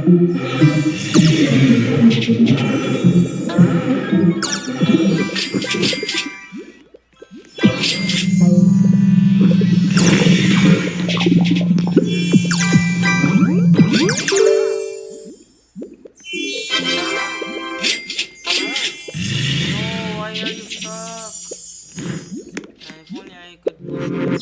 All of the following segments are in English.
why are you stuck? If only I could move.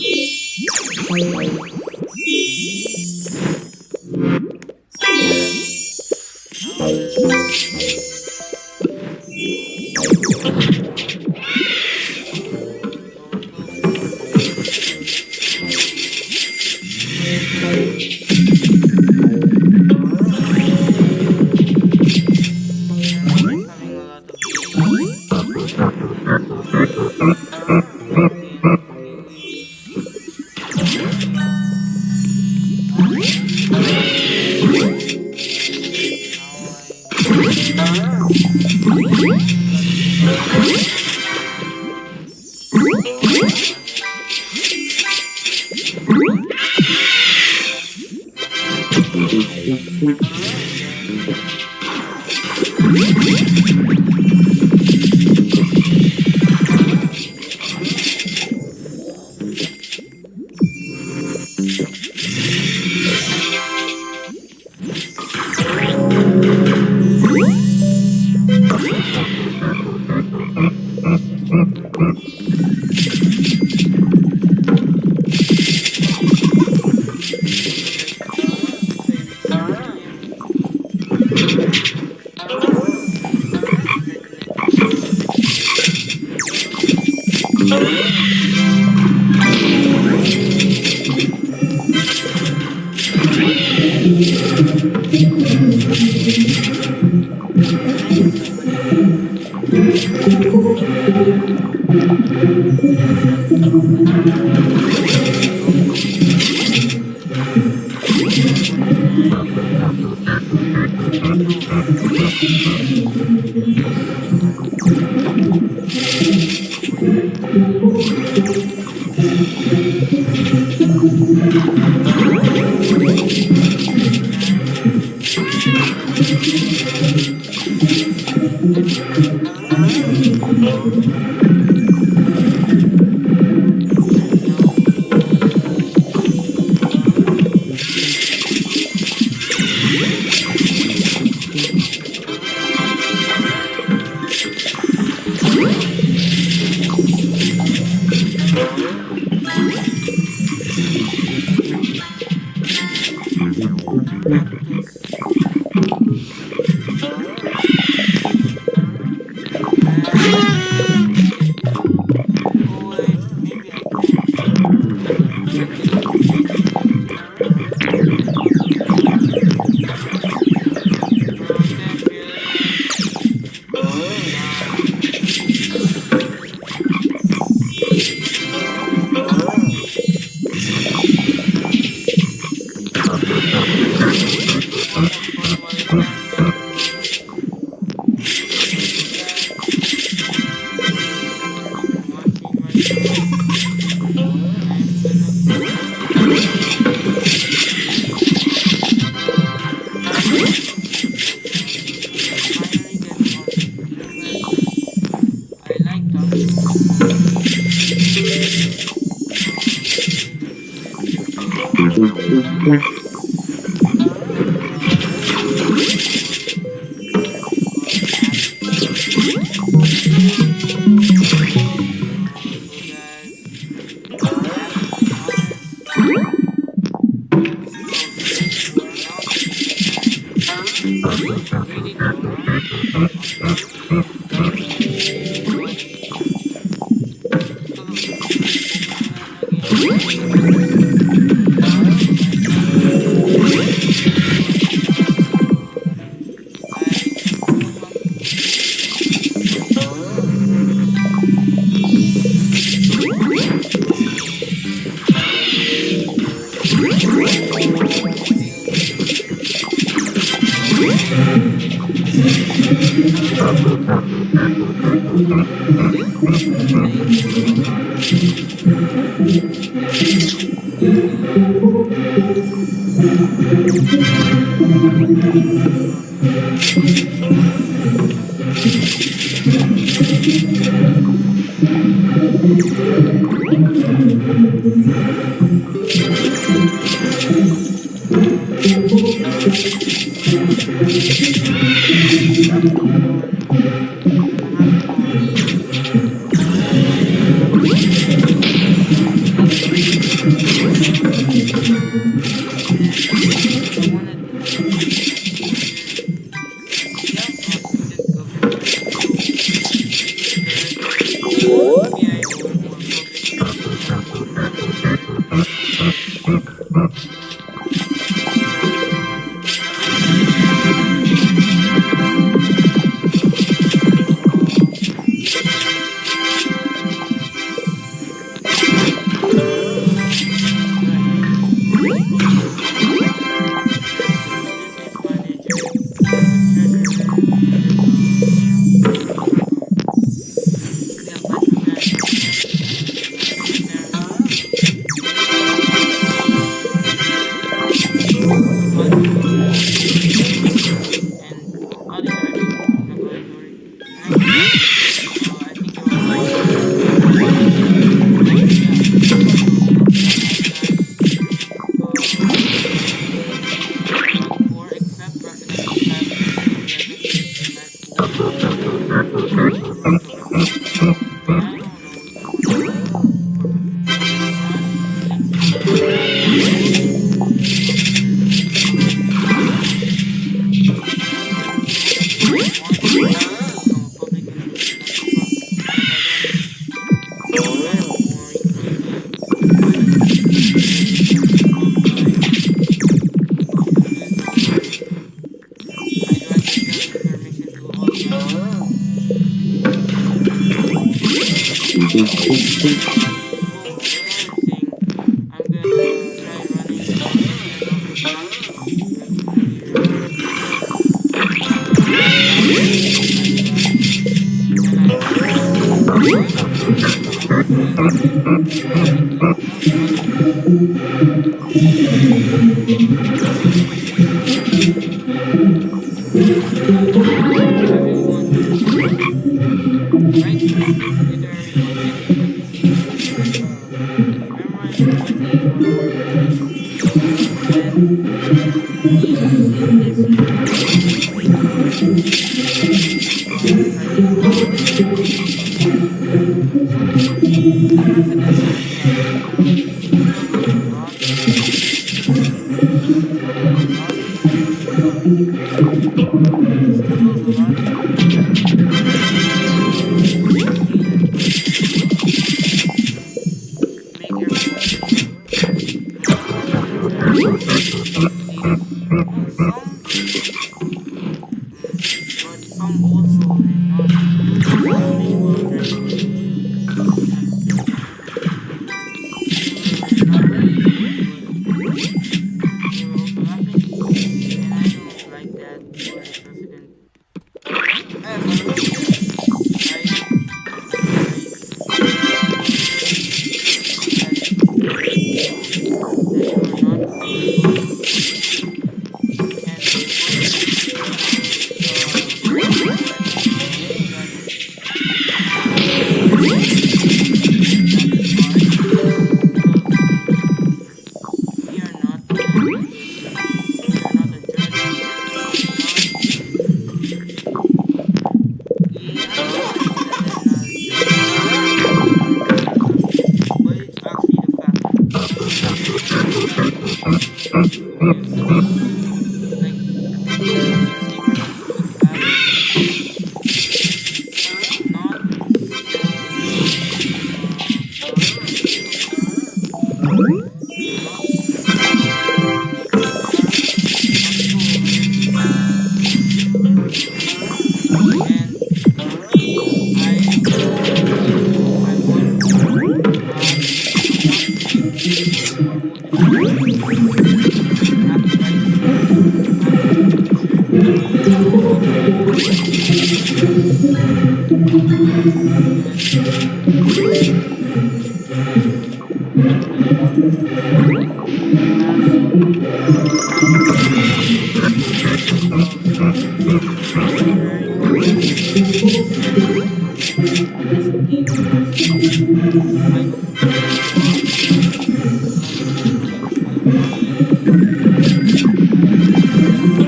but I suggest you to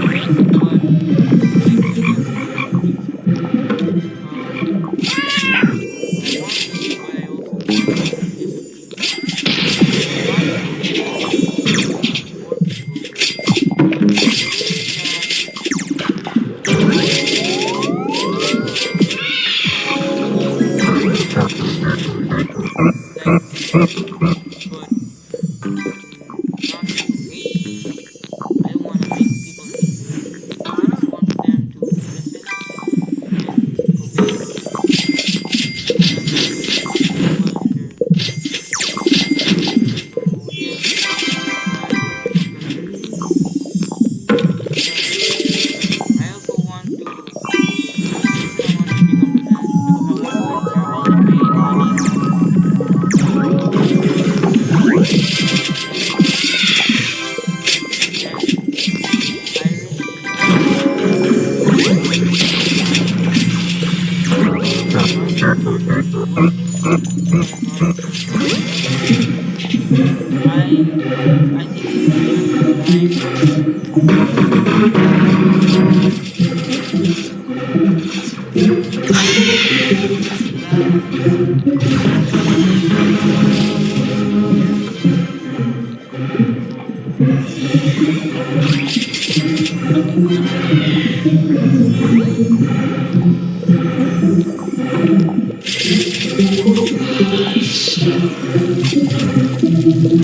read something. I want to, but I also want discipline. Not against poor people, but those that need like discipline, but not to hate people. I don't want to make people hate me. I just want them to listen and obey. That's what's possible in their life. So yeah, that's why I want to become president. And I also want to. The reason I want to become president is because I want to enjoy all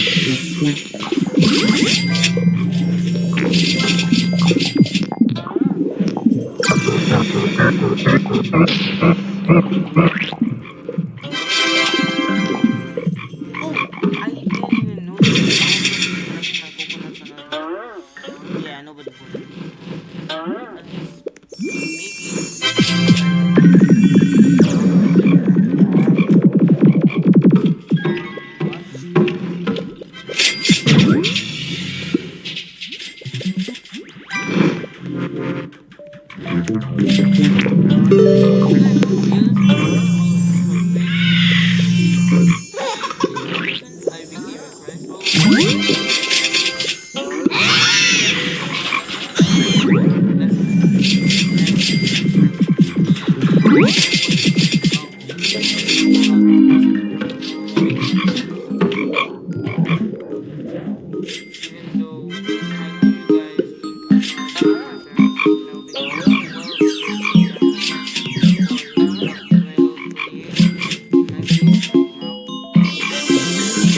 the pain I did and I really want to live peacefully and want to I think it's time that after this there's like oh, I didn't even notice that someone was crushing my coconuts on our. Yeah, nobody voted for me. At least maybe what? Like realistically, if I win this election, I became a president. Oh, that's nice. And the question is who will be president? So it makes sense. Even though I know you guys think I'm not my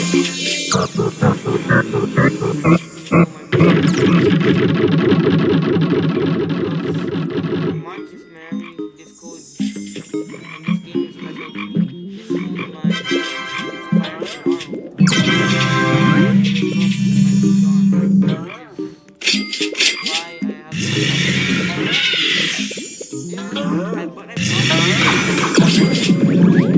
parents, because well, because my little 28, 19 now. So my parents are special to me because MarchIsMerry, this code and this game is special to me. This code might expire tomorrow, and I wake up, it might be gone, which is why I have to become president. But I promise you guys I will become president. The reason why I want to become president is because this phone is ringing.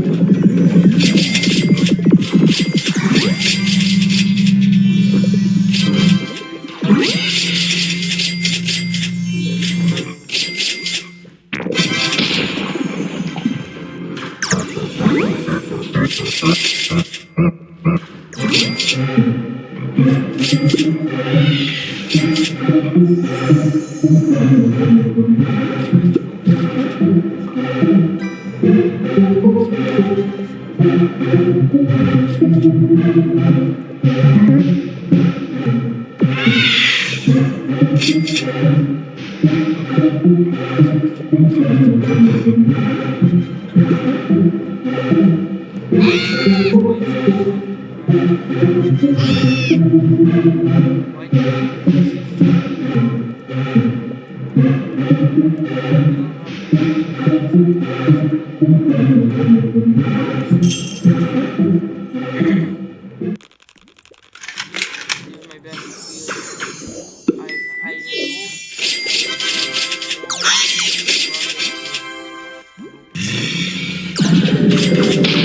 One second. Why is my phone ringing? Why did I even message them? You don't have to message me. Just leave me a voicemail. This is my best experience. I just hope that I can make more progress with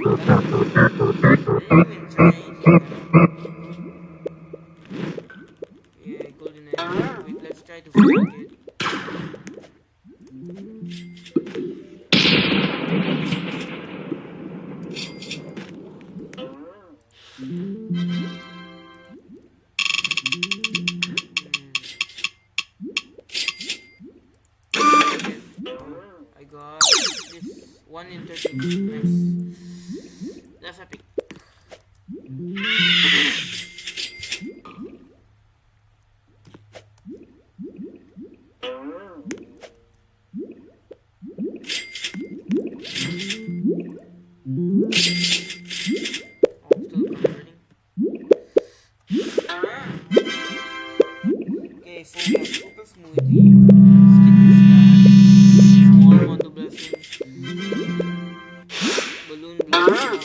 That's easy. I didn't even try anything, man. Yeah, golden egg. Wait, let's try to flank it. Okay. I got this 1 in 32. Nice. That's epic. I'm still converting. Okay, so we have super smoothie, sticker stack, small mondo blessing, balloon blessing,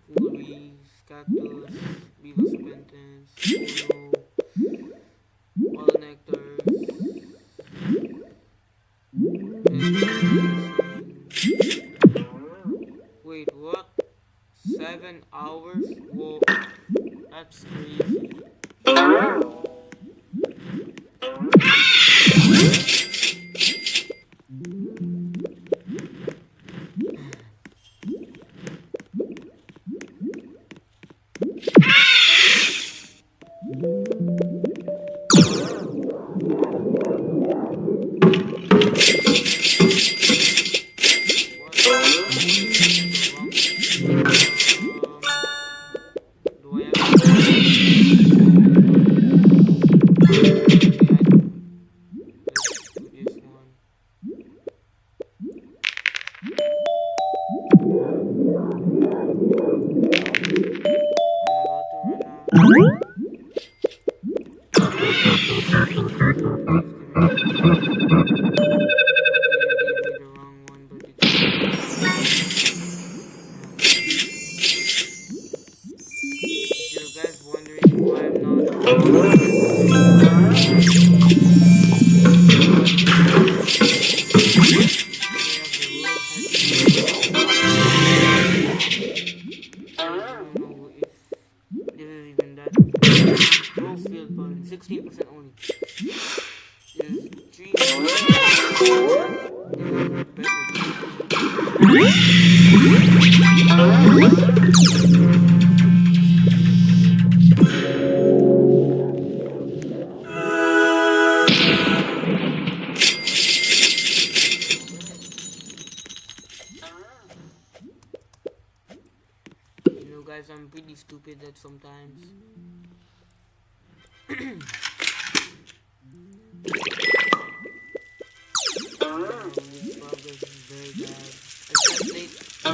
fooleries, cactus, beaver serpentines, uno, all nectars, wait, what? 7 hours? Whoa, that's crazy. Do I guys, I'm pretty stupid at sometimes. This progress is very bad. I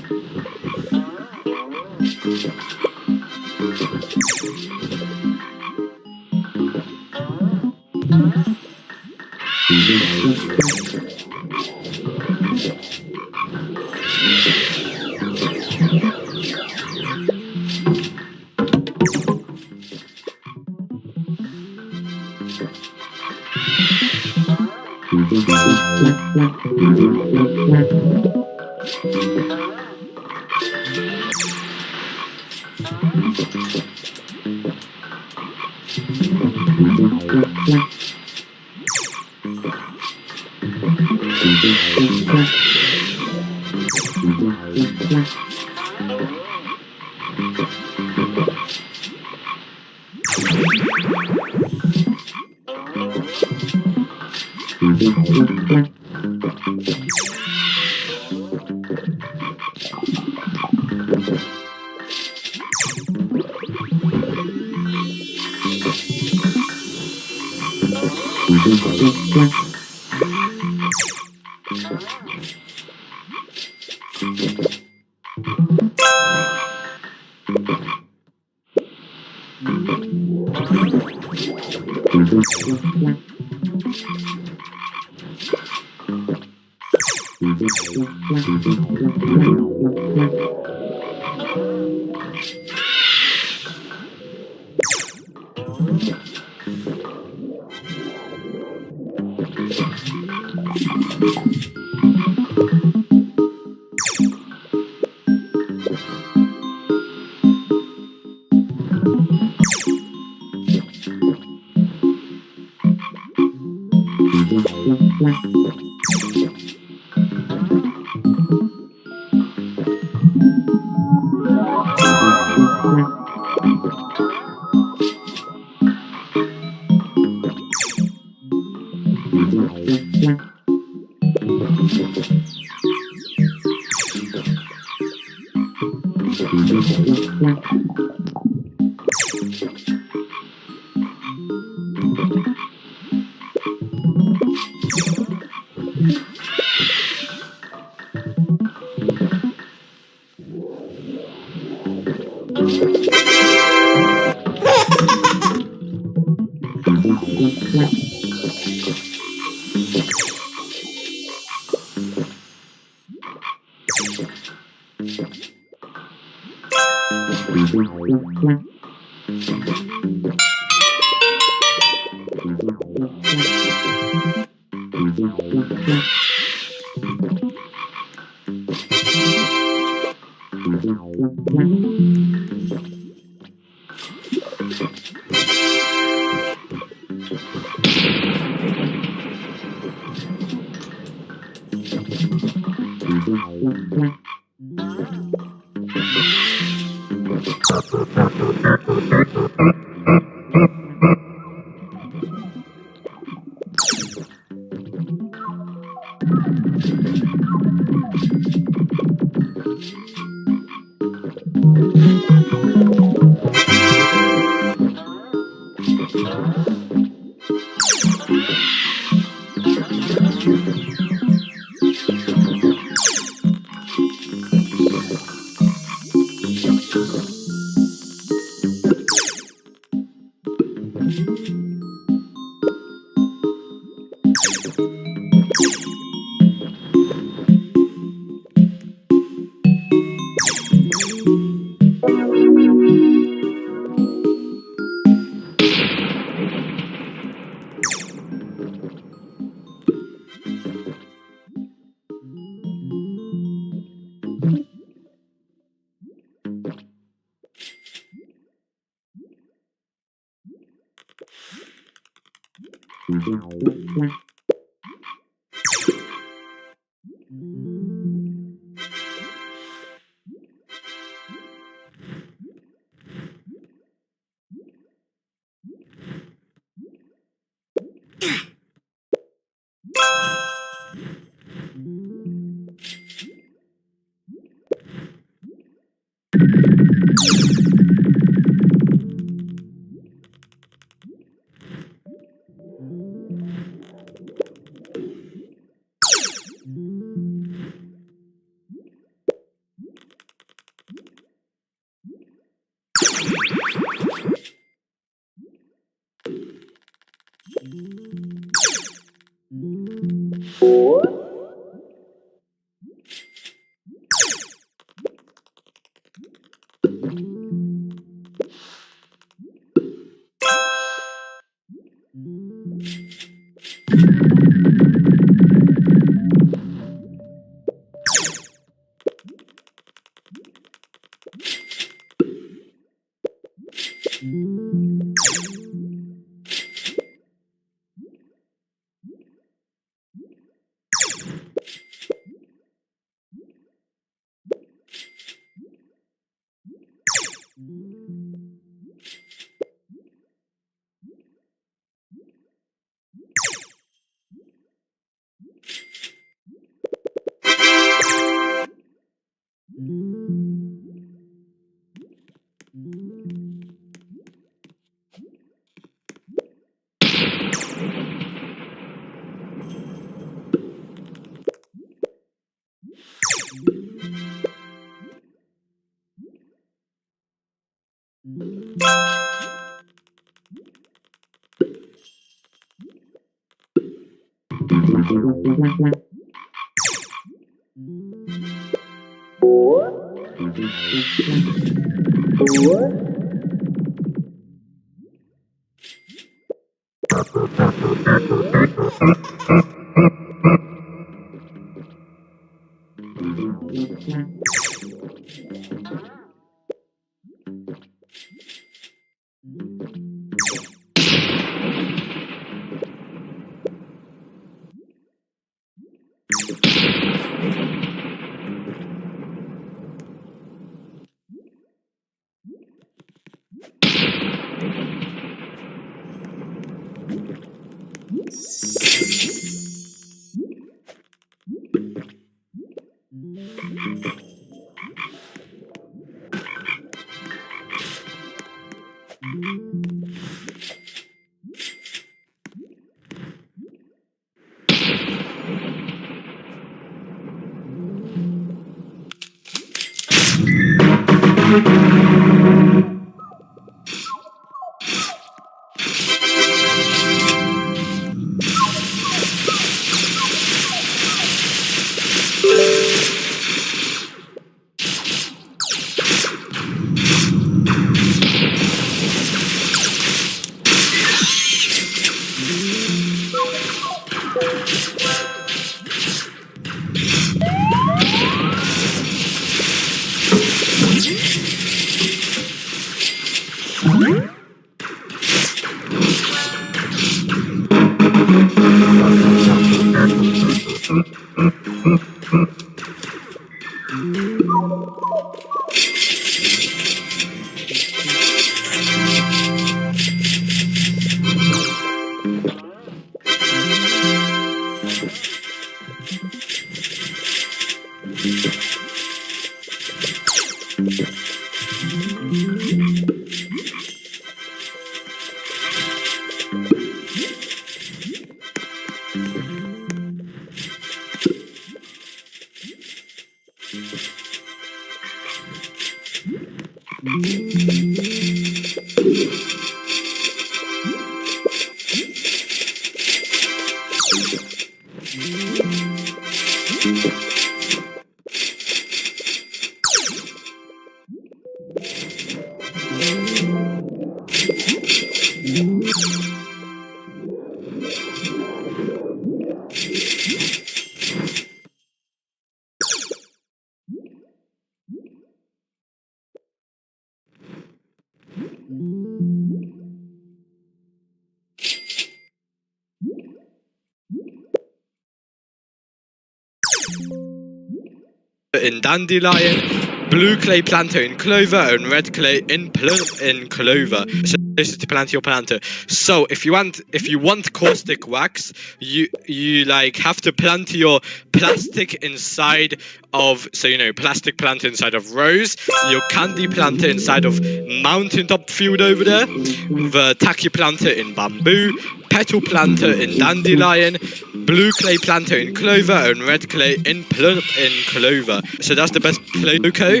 In dandelion, blue clay planter in clover, and red clay in clover. So this is to plant your planter. So if you want caustic wax, you like have to plant your plastic inside of, so you know, plastic planter inside of rose, your candy planter inside of mountaintop field over there, the tacky planter in bamboo, petal planter in dandelion, blue clay planter in clover, and red clay in clover. So that's the best cocoa.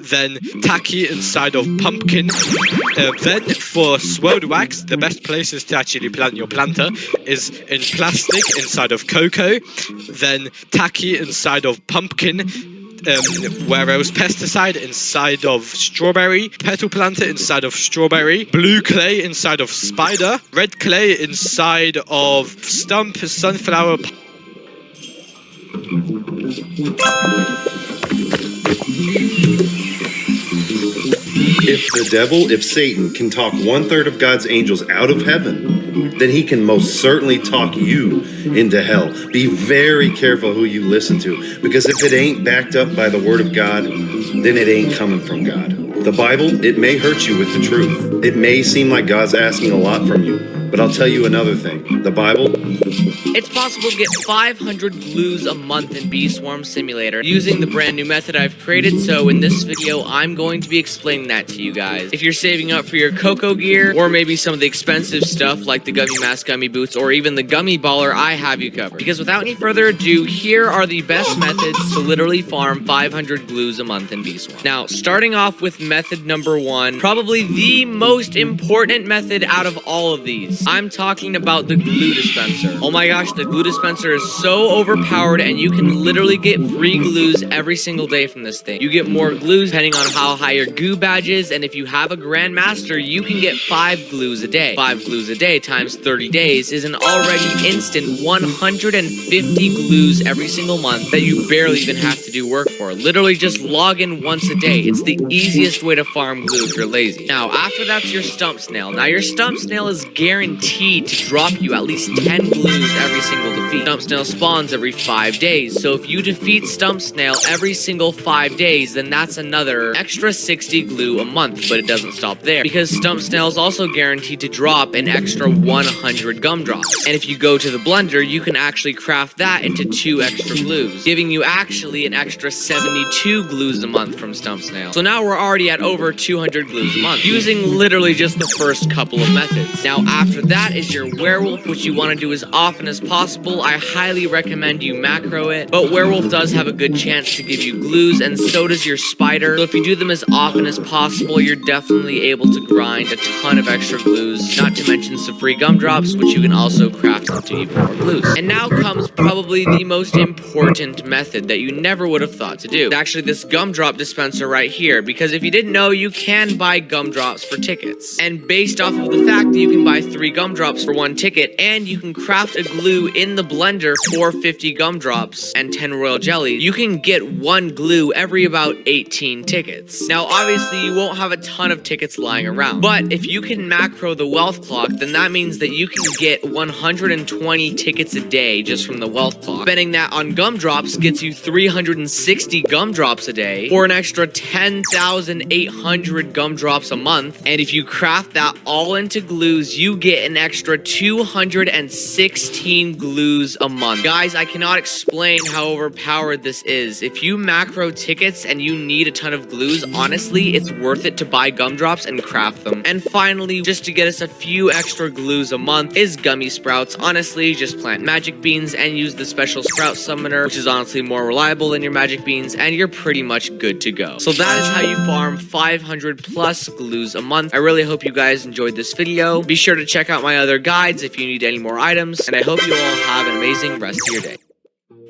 Then tacky inside of pumpkin. Then for for swirled wax, the best places to actually plant your planter is in plastic inside of cocoa, then tacky inside of pumpkin, where else pesticide inside of strawberry, petal planter inside of strawberry, blue clay inside of spider, red clay inside of stump, sunflower. If Satan can talk 1/3 of God's angels out of heaven, then he can most certainly talk you into hell. Be very careful who you listen to, because if it ain't backed up by the word of God, then it ain't coming from God. The Bible, it may hurt you with the truth. It may seem like God's asking a lot from you, but I'll tell you another thing. The Bible... It's possible to get 500 glues a month in Bee Swarm Simulator using the brand new method I've created, so in this video I'm going to be explaining that to you guys. If you're saving up for your cocoa gear, or maybe some of the expensive stuff like the gummy mask, gummy boots, or even the gummy baller, I have you covered. Because without any further ado, here are the best methods to literally farm 500 glues a month in Bee Swarm. Now, starting off with method number 1, probably the most important method out of all of these. I'm talking about the glue dispenser. Oh my gosh, the glue dispenser is so overpowered, and you can literally get free glues every single day from this thing. You get more glues depending on how high your goo badge is, and if you have a Grandmaster, you can get 5 glues a day. 5 glues a day times 30 days is an already instant 150 glues every single month that you barely even have to do work for. Literally just log in once a day. It's the easiest way to farm glue if you're lazy. Now, after that's your stump snail. Now, your stump snail is guaranteed to drop you at least 10 glues every single defeat. Stump snail spawns every 5 days, so if you defeat stump snail every single 5 days, then that's another extra 60 glue a month. But it doesn't stop there, because stump snail is also guaranteed to drop an extra 100 gumdrops. And if you go to the blender, you can actually craft that into 2 extra glues, giving you actually an extra 72 glues a month from stump snail. So now we're already at over 200 glues a month, using literally just the first couple of methods. Now after that is your werewolf, which you want to do as often as possible. I highly recommend you macro it, but werewolf does have a good chance to give you glues, and so does your spider. So if you do them as often as possible, you're definitely able to grind a ton of extra glues, not to mention some free gumdrops, which you can also craft into even more glues. And now comes probably the most important method that you never would have thought to do. It's actually this gumdrop dispenser right here, because if you didn't know, you can buy gumdrops for tickets. And based off of the fact that you can buy 3 gumdrops for 1 ticket, and you can craft a glue in the blender for 50 gumdrops and 10 royal jelly, you can get 1 glue every about 18 tickets. Now obviously you won't have a ton of tickets lying around, but if you can macro the wealth clock, then that means that you can get 120 tickets a day just from the wealth clock. Spending that on gumdrops gets you 360 gumdrops a day for an extra 10,800 gumdrops a month, and if you craft that all into glues, you get an extra 216 glues a month. Guys, I cannot explain how overpowered this is. If you macro tickets and you need a ton of glues, honestly, it's worth it to buy gumdrops and craft them. And finally, just to get us a few extra glues a month, is gummy sprouts. Honestly, just plant magic beans and use the special sprout summoner, which is honestly more reliable than your magic beans, and you're pretty much good to go. So that is how you farm 500 plus glues a month. I really hope you guys enjoyed this video. Be sure to check out my other guides if you need any more items, and I hope you all have an amazing rest of your day.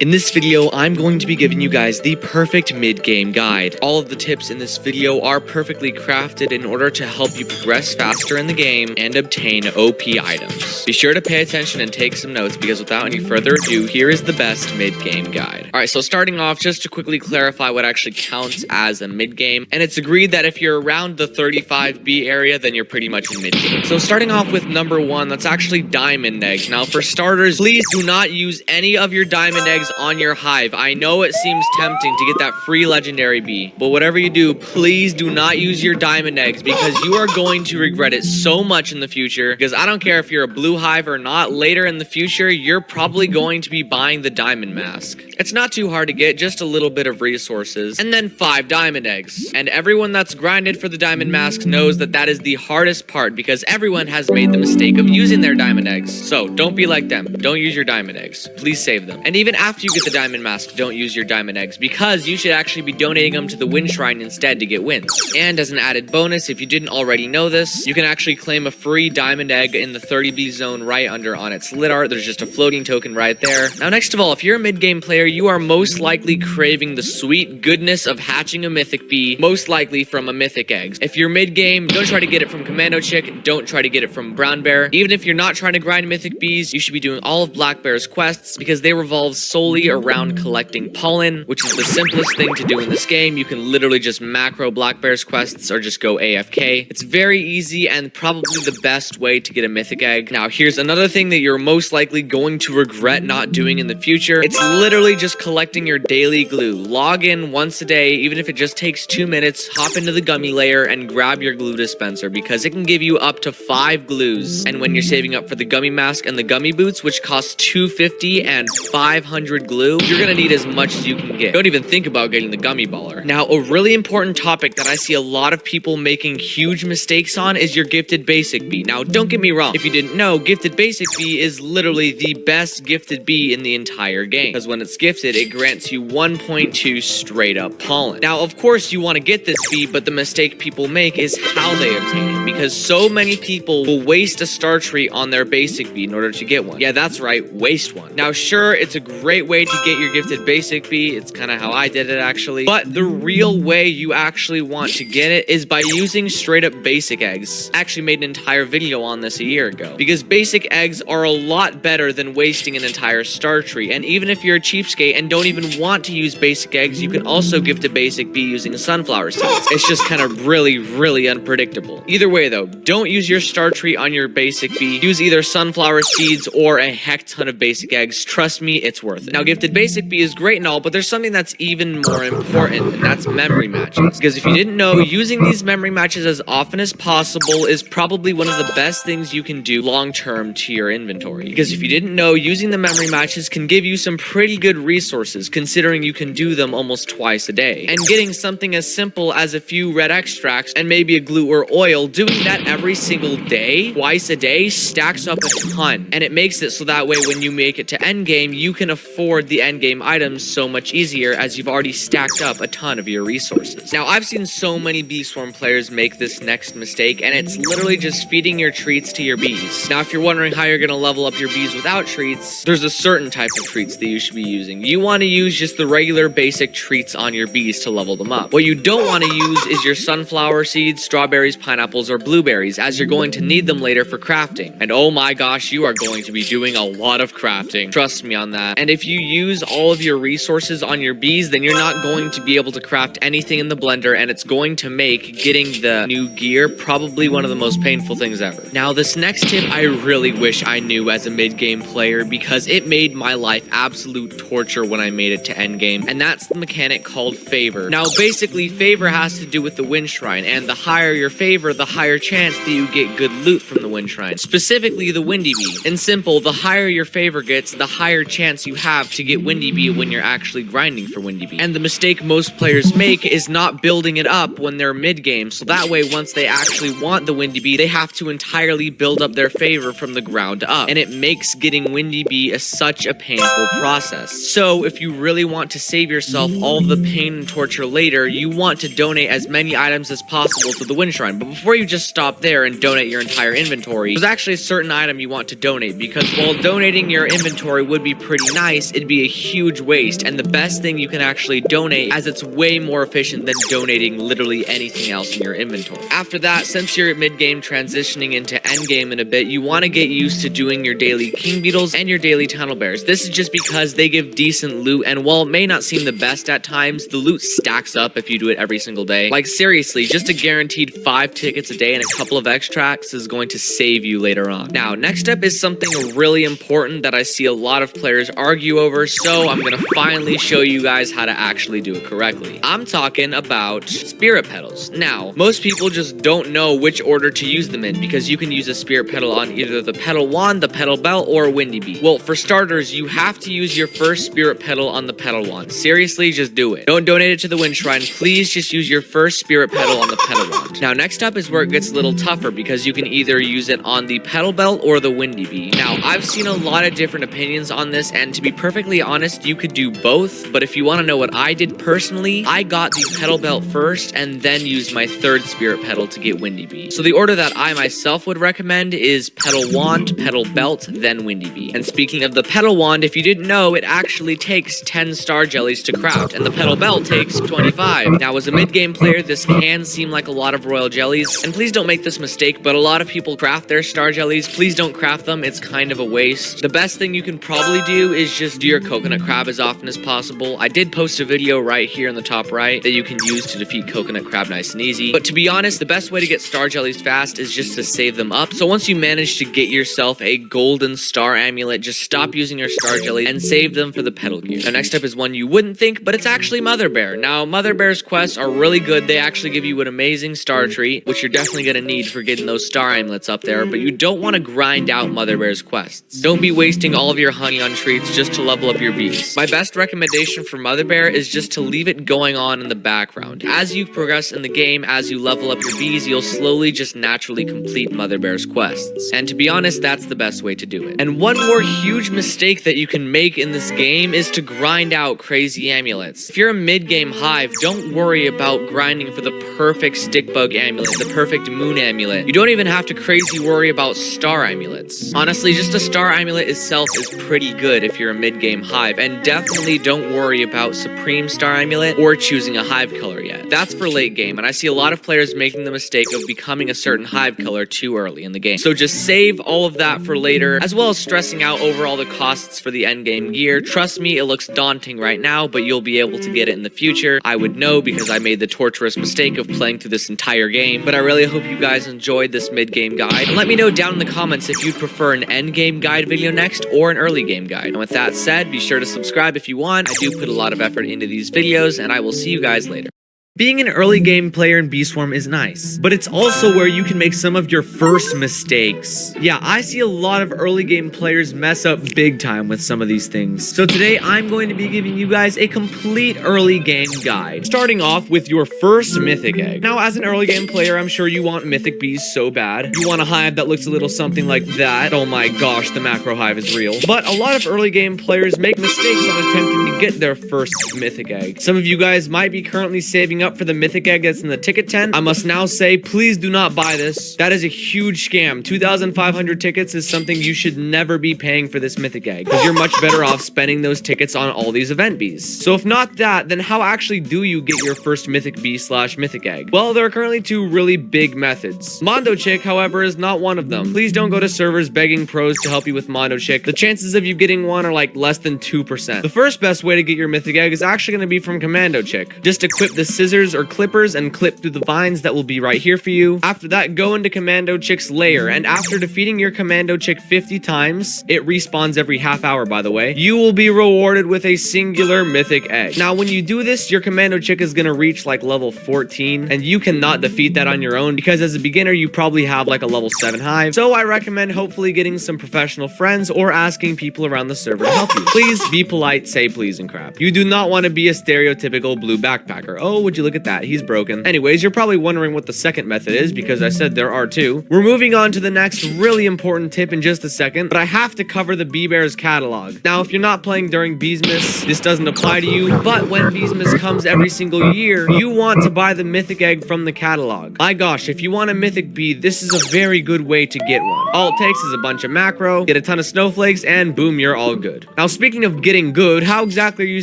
In this video, I'm going to be giving you guys the perfect mid-game guide. All of the tips in this video are perfectly crafted in order to help you progress faster in the game and obtain OP items. Be sure to pay attention and take some notes, because without any further ado, here is the best mid-game guide. Alright, so starting off, just to quickly clarify what actually counts as a mid-game, and it's agreed that if you're around the 35B area, then you're pretty much in mid-game. So starting off with number 1, that's actually diamond eggs. Now for starters, please do not use any of your diamond eggs on your hive. I know it seems tempting to get that free legendary bee, but whatever you do, please do not use your diamond eggs, because you are going to regret it so much in the future. Because I don't care if you're a blue hive or not, later in the future, you're probably going to be buying the diamond mask. It's not too hard to get, just a little bit of resources, and then 5 diamond eggs. And everyone that's grinded for the diamond mask knows that that is the hardest part, because everyone has made the mistake of using their diamond eggs. So don't be like them. Don't use your diamond eggs. Please save them. And even after after you get the diamond mask, don't use your diamond eggs, because you should actually be donating them to the wind shrine instead to get wins. And as an added bonus, if you didn't already know this, you can actually claim a free diamond egg in the 30B zone right under on its lit art. There's just a floating token right there. Now, next of all, if you're a mid-game player, you are most likely craving the sweet goodness of hatching a mythic bee, most likely from a mythic egg. If you're mid-game, don't try to get it from Commando Chick, don't try to get it from Brown Bear. Even if you're not trying to grind mythic bees, you should be doing all of Black Bear's quests, because they revolve solely around collecting pollen, which is the simplest thing to do in this game. You can literally just macro Black Bear's quests or just go AFK. It's very easy and probably the best way to get a mythic egg. Now, here's another thing that you're most likely going to regret not doing in the future. It's literally just collecting your daily glue. Log in once a day, even if it just takes 2 minutes, hop into the gummy layer and grab your glue dispenser, because it can give you up to 5 glues. And when you're saving up for the gummy mask and the gummy boots, which cost $250 and 500 glue, you're gonna need as much as you can get. Don't even think about getting the gummy baller. Now, a really important topic that I see a lot of people making huge mistakes on is your gifted basic bee. Now, don't get me wrong, if you didn't know, gifted basic bee is literally the best gifted bee in the entire game, because when it's gifted, it grants you 1.2 straight up pollen. Now, of course, you want to get this bee, but the mistake people make is how they obtain it, because so many people will waste a star tree on their basic bee in order to get one. Yeah, that's right, waste one. Now, sure, it's a great way to get your gifted basic bee. It's kind of how I did it, actually. But the real way you actually want to get it is by using straight up basic eggs. I actually made an entire video on this a year ago, because basic eggs are a lot better than wasting an entire star tree. And even if you're a cheapskate and don't even want to use basic eggs, you can also gift a basic bee using sunflower seeds. It's just kind of really unpredictable. Either way though, don't use your star tree on your basic bee. Use either sunflower seeds or a heck ton of basic eggs. Trust me, it's worth it. Now, gifted basic bee is great and all, but there's something that's even more important, and that's memory matches. Because if you didn't know, using these memory matches as often as possible is probably one of the best things you can do long-term to your inventory. Because if you didn't know, using the memory matches can give you some pretty good resources, considering you can do them almost twice a day. And getting something as simple as a few red extracts and maybe a glue or oil, doing that every single day, twice a day, stacks up a ton. And it makes it so that way when you make it to endgame, you can afford the endgame items so much easier, as you've already stacked up a ton of your resources. Now, I've seen so many Bee Swarm players make this next mistake, and it's literally just feeding your treats to your bees. Now, if you're wondering how you're gonna level up your bees without treats, there's a certain type of treats that you should be using. You want to use just the regular basic treats on your bees to level them up. What you don't want to use is your sunflower seeds, strawberries, pineapples, or blueberries, as you're going to need them later for crafting. And oh my gosh, you are going to be doing a lot of crafting. Trust me on that. And if you use all of your resources on your bees, then you're not going to be able to craft anything in the blender, and it's going to make getting the new gear probably one of the most painful things ever. Now, this next tip I really wish I knew as a mid-game player, because it made my life absolute torture when I made it to endgame, and that's the mechanic called favor. Now, basically, favor has to do with the wind shrine, and the higher your favor, the higher chance that you get good loot from the wind shrine, specifically the windy bee. In simple, the higher your favor gets, the higher chance you have to get windy bee when you're actually grinding for windy bee. And the mistake most players make is not building it up when they're mid-game, so that way once they actually want the windy bee, they have to entirely build up their favor from the ground up, and it makes getting windy bee such a painful process. So if you really want to save yourself all the pain and torture later, you want to donate as many items as possible to the wind shrine. But before you just stop there and donate your entire inventory, there's actually a certain item you want to donate, because while donating your inventory would be pretty nice, it'd be a huge waste, and the best thing you can actually donate, as it's way more efficient than donating literally anything else in your inventory. After that, since you're at mid-game transitioning into endgame in a bit, you want to get used to doing your daily king beetles and your daily tunnel bears. This is just because they give decent loot, and while it may not seem the best at times, the loot stacks up if you do it every single day. Like seriously, just a guaranteed 5 tickets a day and a couple of extracts is going to save you later on. Now, next up is something really important that I see a lot of players argue over, so I'm gonna finally show you guys how to actually do it correctly. I'm talking about spirit petals. Now, most people just don't know which order to use them in, because you can use a spirit petal on either the petal wand, the petal belt, or a windy bee. Well, for starters, you have to use your first spirit petal on the petal wand. Seriously, just do it. Don't donate it to the wind shrine. Please just use your first spirit petal on the petal wand. Now, next up is where it gets a little tougher, because you can either use it on the Petal Belt or the Windy Bee. Now, I've seen a lot of different opinions on this, and to be perfectly honest, you could do both, but if you want to know what I did personally, I got the Petal Belt first and then used my third Spirit Petal to get Windy Bee. So the order that I myself would recommend is Petal Wand, Petal Belt, then Windy Bee. And speaking of the Petal Wand, if you didn't know, it actually takes 10 Star Jellies to craft, and the Petal Belt takes 25. Now, as a mid-game player, this can seem like a lot of Royal Jellies, and please don't make this mistake, but a lot of people craft their Star Jellies. Please don't craft them, it's kind of a waste. The best thing you can probably do is just do your Coconut Crab as often as possible. I did post a video right here in the top right that you can use to defeat Coconut Crab nice and easy, but to be honest, the best way to get Star Jellies fast is just to save them up. So once you manage to get yourself a golden star amulet, just stop using your Star Jellies and save them for the Petal Gear. Now, next up is one you wouldn't think, but it's actually Mother Bear. Now, Mother Bear's quests are really good. They actually give you an amazing star treat, which you're definitely going to need for getting those star amulets up there, but you don't want to grind out Mother Bear's quests. Don't be wasting all of your honey on treats just to level up your bees. My best recommendation for Mother Bear is just to leave it going on in the background. As you progress in the game, as you level up your bees, you'll slowly just naturally complete Mother Bear's quests. And to be honest, that's the best way to do it. And one more huge mistake that you can make in this game is to grind out crazy amulets. If you're a mid-game hive, don't worry about grinding for the perfect stick bug amulet, the perfect moon amulet. You don't even have to crazy worry about star amulets. Honestly, just a star amulet itself is pretty good if you're a mid-game hive, and definitely don't worry about supreme star amulet or choosing a hive color yet. That's for late game, and I see a lot of players making the mistake of becoming a certain hive color too early in the game. So just save all of that for later, as well as stressing out over all the costs for the endgame gear. Trust me, it looks daunting right now, but you'll be able to get it in the future. I would know because I made the torturous mistake of playing through this entire game, but I really hope you guys enjoyed this mid-game guide. And let me know down in the comments if you'd prefer an endgame guide video next or an early game guide. And with that said, be sure to subscribe if you want. I do put a lot of effort into these videos, and I will see you guys later. Being an early game player in Bee Swarm is nice, but it's also where you can make some of your first mistakes. Yeah, I see a lot of early game players mess up big time with some of these things. So today I'm going to be giving you guys a complete early game guide, starting off with your first mythic egg. Now, as an early game player, I'm sure you want mythic bees so bad. You want a hive that looks a little something like that. Oh my gosh, the macro hive is real. But a lot of early game players make mistakes on attempting to get their first mythic egg. Some of you guys might be currently saving up for the mythic egg that's in the ticket tent. I must now say, please do not buy this. That is a huge scam. 2,500 tickets is something you should never be paying for this mythic egg, because you're much better off spending those tickets on all these event bees. So if not that, then how actually do you get your first mythic bee / mythic egg? Well, there are currently two really big methods. Mondo Chick, however, is not one of them. Please don't go to servers begging pros to help you with Mondo Chick. The chances of you getting one are like less than 2%. The first best way to get your mythic egg is actually going to be from Commando Chick. Just equip the scissors or clippers and clip through the vines that will be right here for you. After that, go into Commando Chick's lair, and after defeating your Commando Chick 50 times, it respawns every half hour by the way, you will be rewarded with a singular mythic egg. Now when you do this, your Commando Chick is going to reach like level 14, and you cannot defeat that on your own, because as a beginner you probably have like a level 7 hive. So I recommend hopefully getting some professional friends or asking people around the server to help you. Please be polite, say please and crap. You do not want to be a stereotypical blue backpacker. Oh, would you look at that, he's broken. Anyways, you're probably wondering what the second method is, because I said there are two. We're moving on to the next really important tip in just a second, but I have to cover the Bee Bears catalog. Now, if you're not playing during Beesmas, this doesn't apply to you, but when Beesmas comes every single year, you want to buy the mythic egg from the catalog. My gosh, if you want a mythic bee, this is a very good way to get one. All it takes is a bunch of macro, get a ton of snowflakes, and boom, you're all good. Now, speaking of getting good, how exactly are you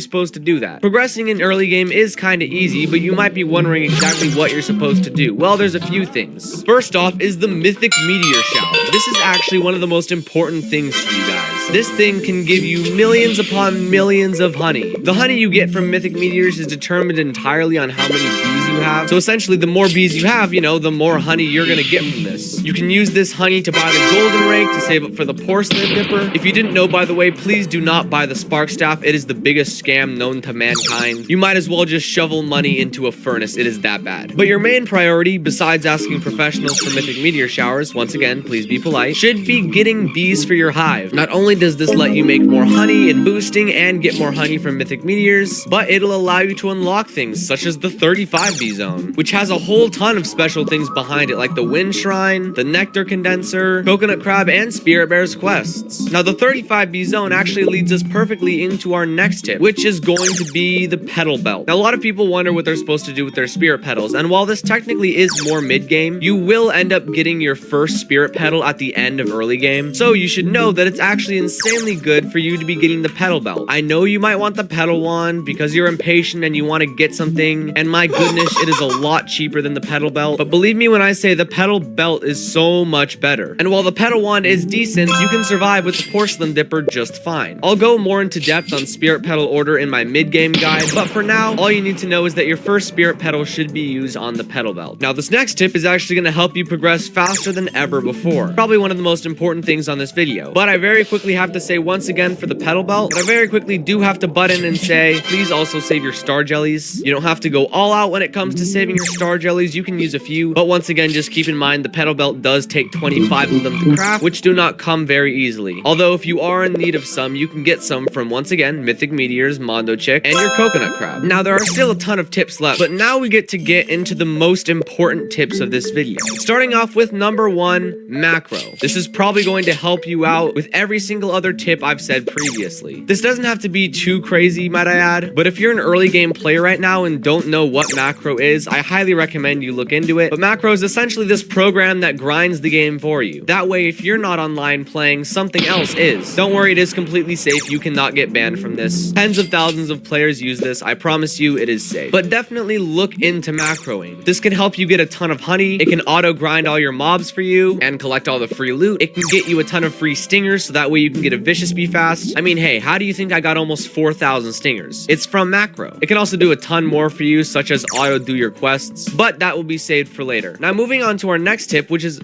supposed to do that? Progressing in early game is kinda easy, but you might be wondering exactly what you're supposed to do. Well, there's a few things. First off is the mythic meteor shower. This is actually one of the most important things to you guys. This thing can give you millions upon millions of honey. The honey you get from mythic meteors is determined entirely on how many bees you have. So essentially, the more bees you have, the more honey you're gonna get from this. You can use this honey to buy the golden rake to save up for the porcelain dipper. If you didn't know, by the way, please do not buy the spark staff. It is the biggest scam known to mankind. You might as well just shovel money into a furnace. It is that bad. But your main priority, besides asking professionals for mythic meteor showers, once again, please be polite, should be getting bees for your hive. Not only does this let you make more honey and boosting and get more honey from mythic meteors, but it'll allow you to unlock things such as the 35 bee zone, which has a whole ton of special things behind it, like the wind shrine, the nectar condenser, coconut crab, and spirit bear's quests. Now the 35 bee zone actually leads us perfectly into our next tip, which is going to be the petal belt. Now a lot of people wonder what they're supposed to do with their spirit petals, and while this technically is more mid-game, you will end up getting your first spirit petal at the end of early game, so you should know that it's actually insanely good for you to be getting the petal belt. I know you might want the petal wand because you're impatient and you want to get something, and my goodness, it is a lot cheaper than the petal belt, but believe me when I say the petal belt is so much better. And while the petal wand is decent, you can survive with the porcelain dipper just fine. I'll go more into depth on spirit petal order in my mid-game guide, but for now, all you need to know is that your first spirit petal should be used on the petal belt. Now this next tip is actually going to help you progress faster than ever before. Probably one of the most important things on this video. But I very quickly have to say once again for the petal belt, I very quickly do have to butt in and say, please also save your star jellies. You don't have to go all out when it comes to saving your star jellies, you can use a few, but once again just keep in mind the petal belt does take 25 of them to craft, which do not come very easily. Although if you are in need of some, you can get some from once again Mythic Meteors, Mondo Chick, and your coconut crab. Now there are still a ton of tips left, but now we get into the most important tips of this video. Starting off with number 1, macro. This is probably going to help you out with every single other tip I've said previously. This doesn't have to be too crazy, might I add, but if you're an early game player right now and don't know what macro is, I highly recommend you look into it. But macro is essentially this program that grinds the game for you. That way, if you're not online playing, something else is. Don't worry, it is completely safe. You cannot get banned from this. Tens of thousands of players use this. I promise you it is safe. But definitely look into macroing. This can help you get a ton of honey. It can auto grind all your mobs for you and collect all the free loot. It can get you a ton of free stingers so that way you can get a vicious bee fast. I mean, hey, how do you think I got almost 4,000 stingers? It's from macro. It can also do a ton more for you, such as auto do your quests, but that will be saved for later. Now moving on to our next tip, which is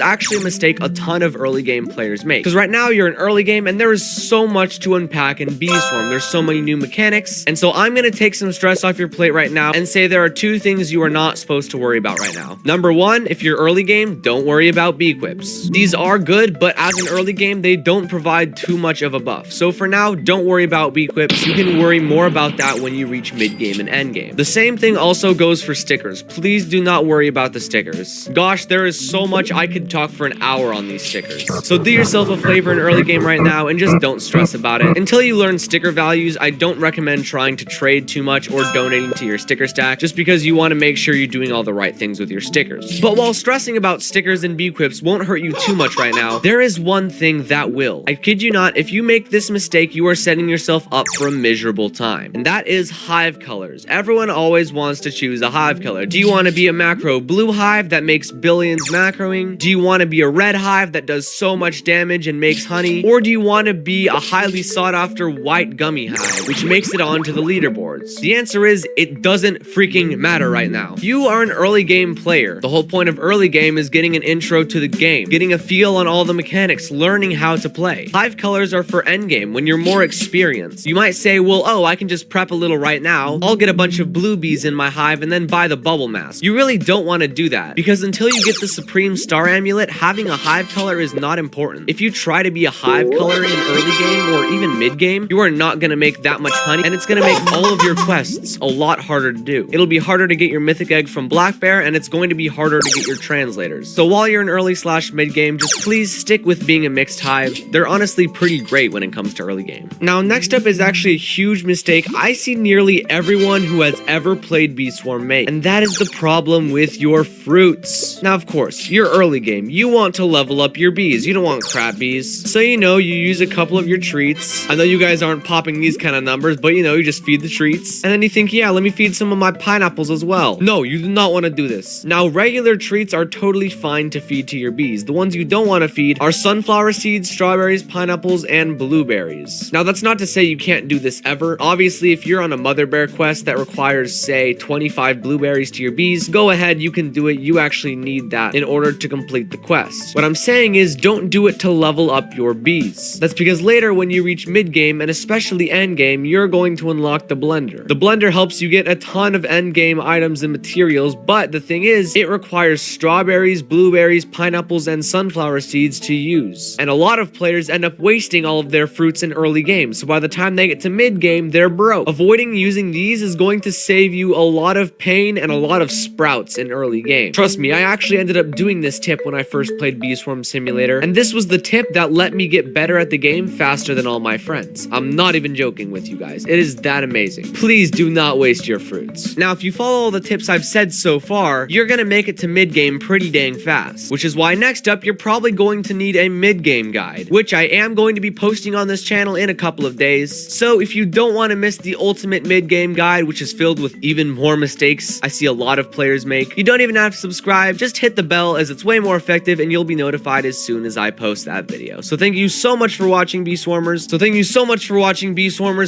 actually a mistake a ton of early game players make. Because right now you're in early game and there is so much to unpack in Bee Swarm. There's so many new mechanics, and so I'm gonna take some stress off your plate right now and say there are 2 things you are not supposed to worry about right now. Number 1, if you're early game, don't worry about bee quips. These are good, but as an early game, they don't provide too much of a buff. So for now, don't worry about bee quips. You can worry more about that when you reach mid game and end game. The same thing also goes for stickers. Please do not worry about the stickers. Gosh, there is so much I could talk for an hour on these stickers. So do yourself a favor in early game right now and just don't stress about it. Until you learn sticker values, I don't recommend trying to trade too much or donating to your sticker stack just because you want to make sure you're doing all the right things with your stickers. But while stressing about stickers and bee quips won't hurt you too much right now, there is one thing that will. I kid you not, if you make this mistake, you are setting yourself up for a miserable time. And that is hive colors. Everyone always wants to choose a hive color. Do you want to be a macro blue hive that makes billions macroing? Do you want to be a red hive that does so much damage and makes honey? Or do you want to be a highly sought after white gummy hive, which makes it onto the leaderboards? The answer is, it doesn't freaking matter right now. You are an early game player. The whole point of early game is getting an intro to the game, getting a feel on all the mechanics, learning how to play. Hive colors are for endgame, when you're more experienced. You might say, well, oh, I can just prep a little right now. I'll get a bunch of blue bees in my hive and then buy the bubble mask. You really don't want to do that, because until you get the Supreme Star Amulet, having a hive color is not important. If you try to be a hive color in early game or even mid game, you are not going to make that much honey, and it's going to make all of your quests a lot harder to do. It'll be harder to get your mythic egg from Black Bear, and it's going to be harder to get your translators. So while you're in early / mid game, just please stick with being a mixed hive. They're honestly pretty great when it comes to early game. Now next up is actually a huge mistake I see nearly everyone who has ever played Bee Swarm make, and that is the problem with your fruits. Now of course, you're early game. You want to level up your bees. You don't want crap bees. So you use a couple of your treats. I know you guys aren't popping these kind of numbers, but you just feed the treats. And then you think, yeah, let me feed some of my pineapples as well. No, you do not want to do this. Now regular treats are totally fine to feed to your bees. The ones you don't want to feed are sunflower seeds, strawberries, pineapples, and blueberries. Now that's not to say you can't do this ever. Obviously, if you're on a mother bear quest that requires, say, 25 blueberries to your bees, go ahead, you can do it. You actually need that in order to complete the quest. What I'm saying is, don't do it to level up your bees. That's because later when you reach mid game and especially end game, you're going to unlock the blender. The blender helps you get a ton of end game items and materials, but the thing is, it requires strawberries, blueberries, pineapples, and sunflower seeds to use. And a lot of players end up wasting all of their fruits in early game, so by the time they get to mid game, they're broke. Avoiding using these is going to save you a lot of pain and a lot of sprouts in early game. Trust me, I actually ended up doing this tip when I first played Bee Swarm Simulator, and this was the tip that let me get better at the game faster than all my friends. I'm not even joking with you guys. It is that amazing. Please do not waste your fruits. Now, if you follow all the tips I've said so far, you're gonna make it to mid-game pretty dang fast, which is why next up, you're probably going to need a mid-game guide, which I am going to be posting on this channel in a couple of days. So if you don't want to miss the ultimate mid-game guide, which is filled with even more mistakes I see a lot of players make, you don't even have to subscribe, just hit the bell as it's way more effective and you'll be notified as soon as I post that video. So thank you so much for watching, Bee Swarmers.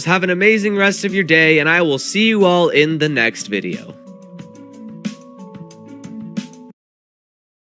Have an amazing rest of your day, and I will see you all in the next video.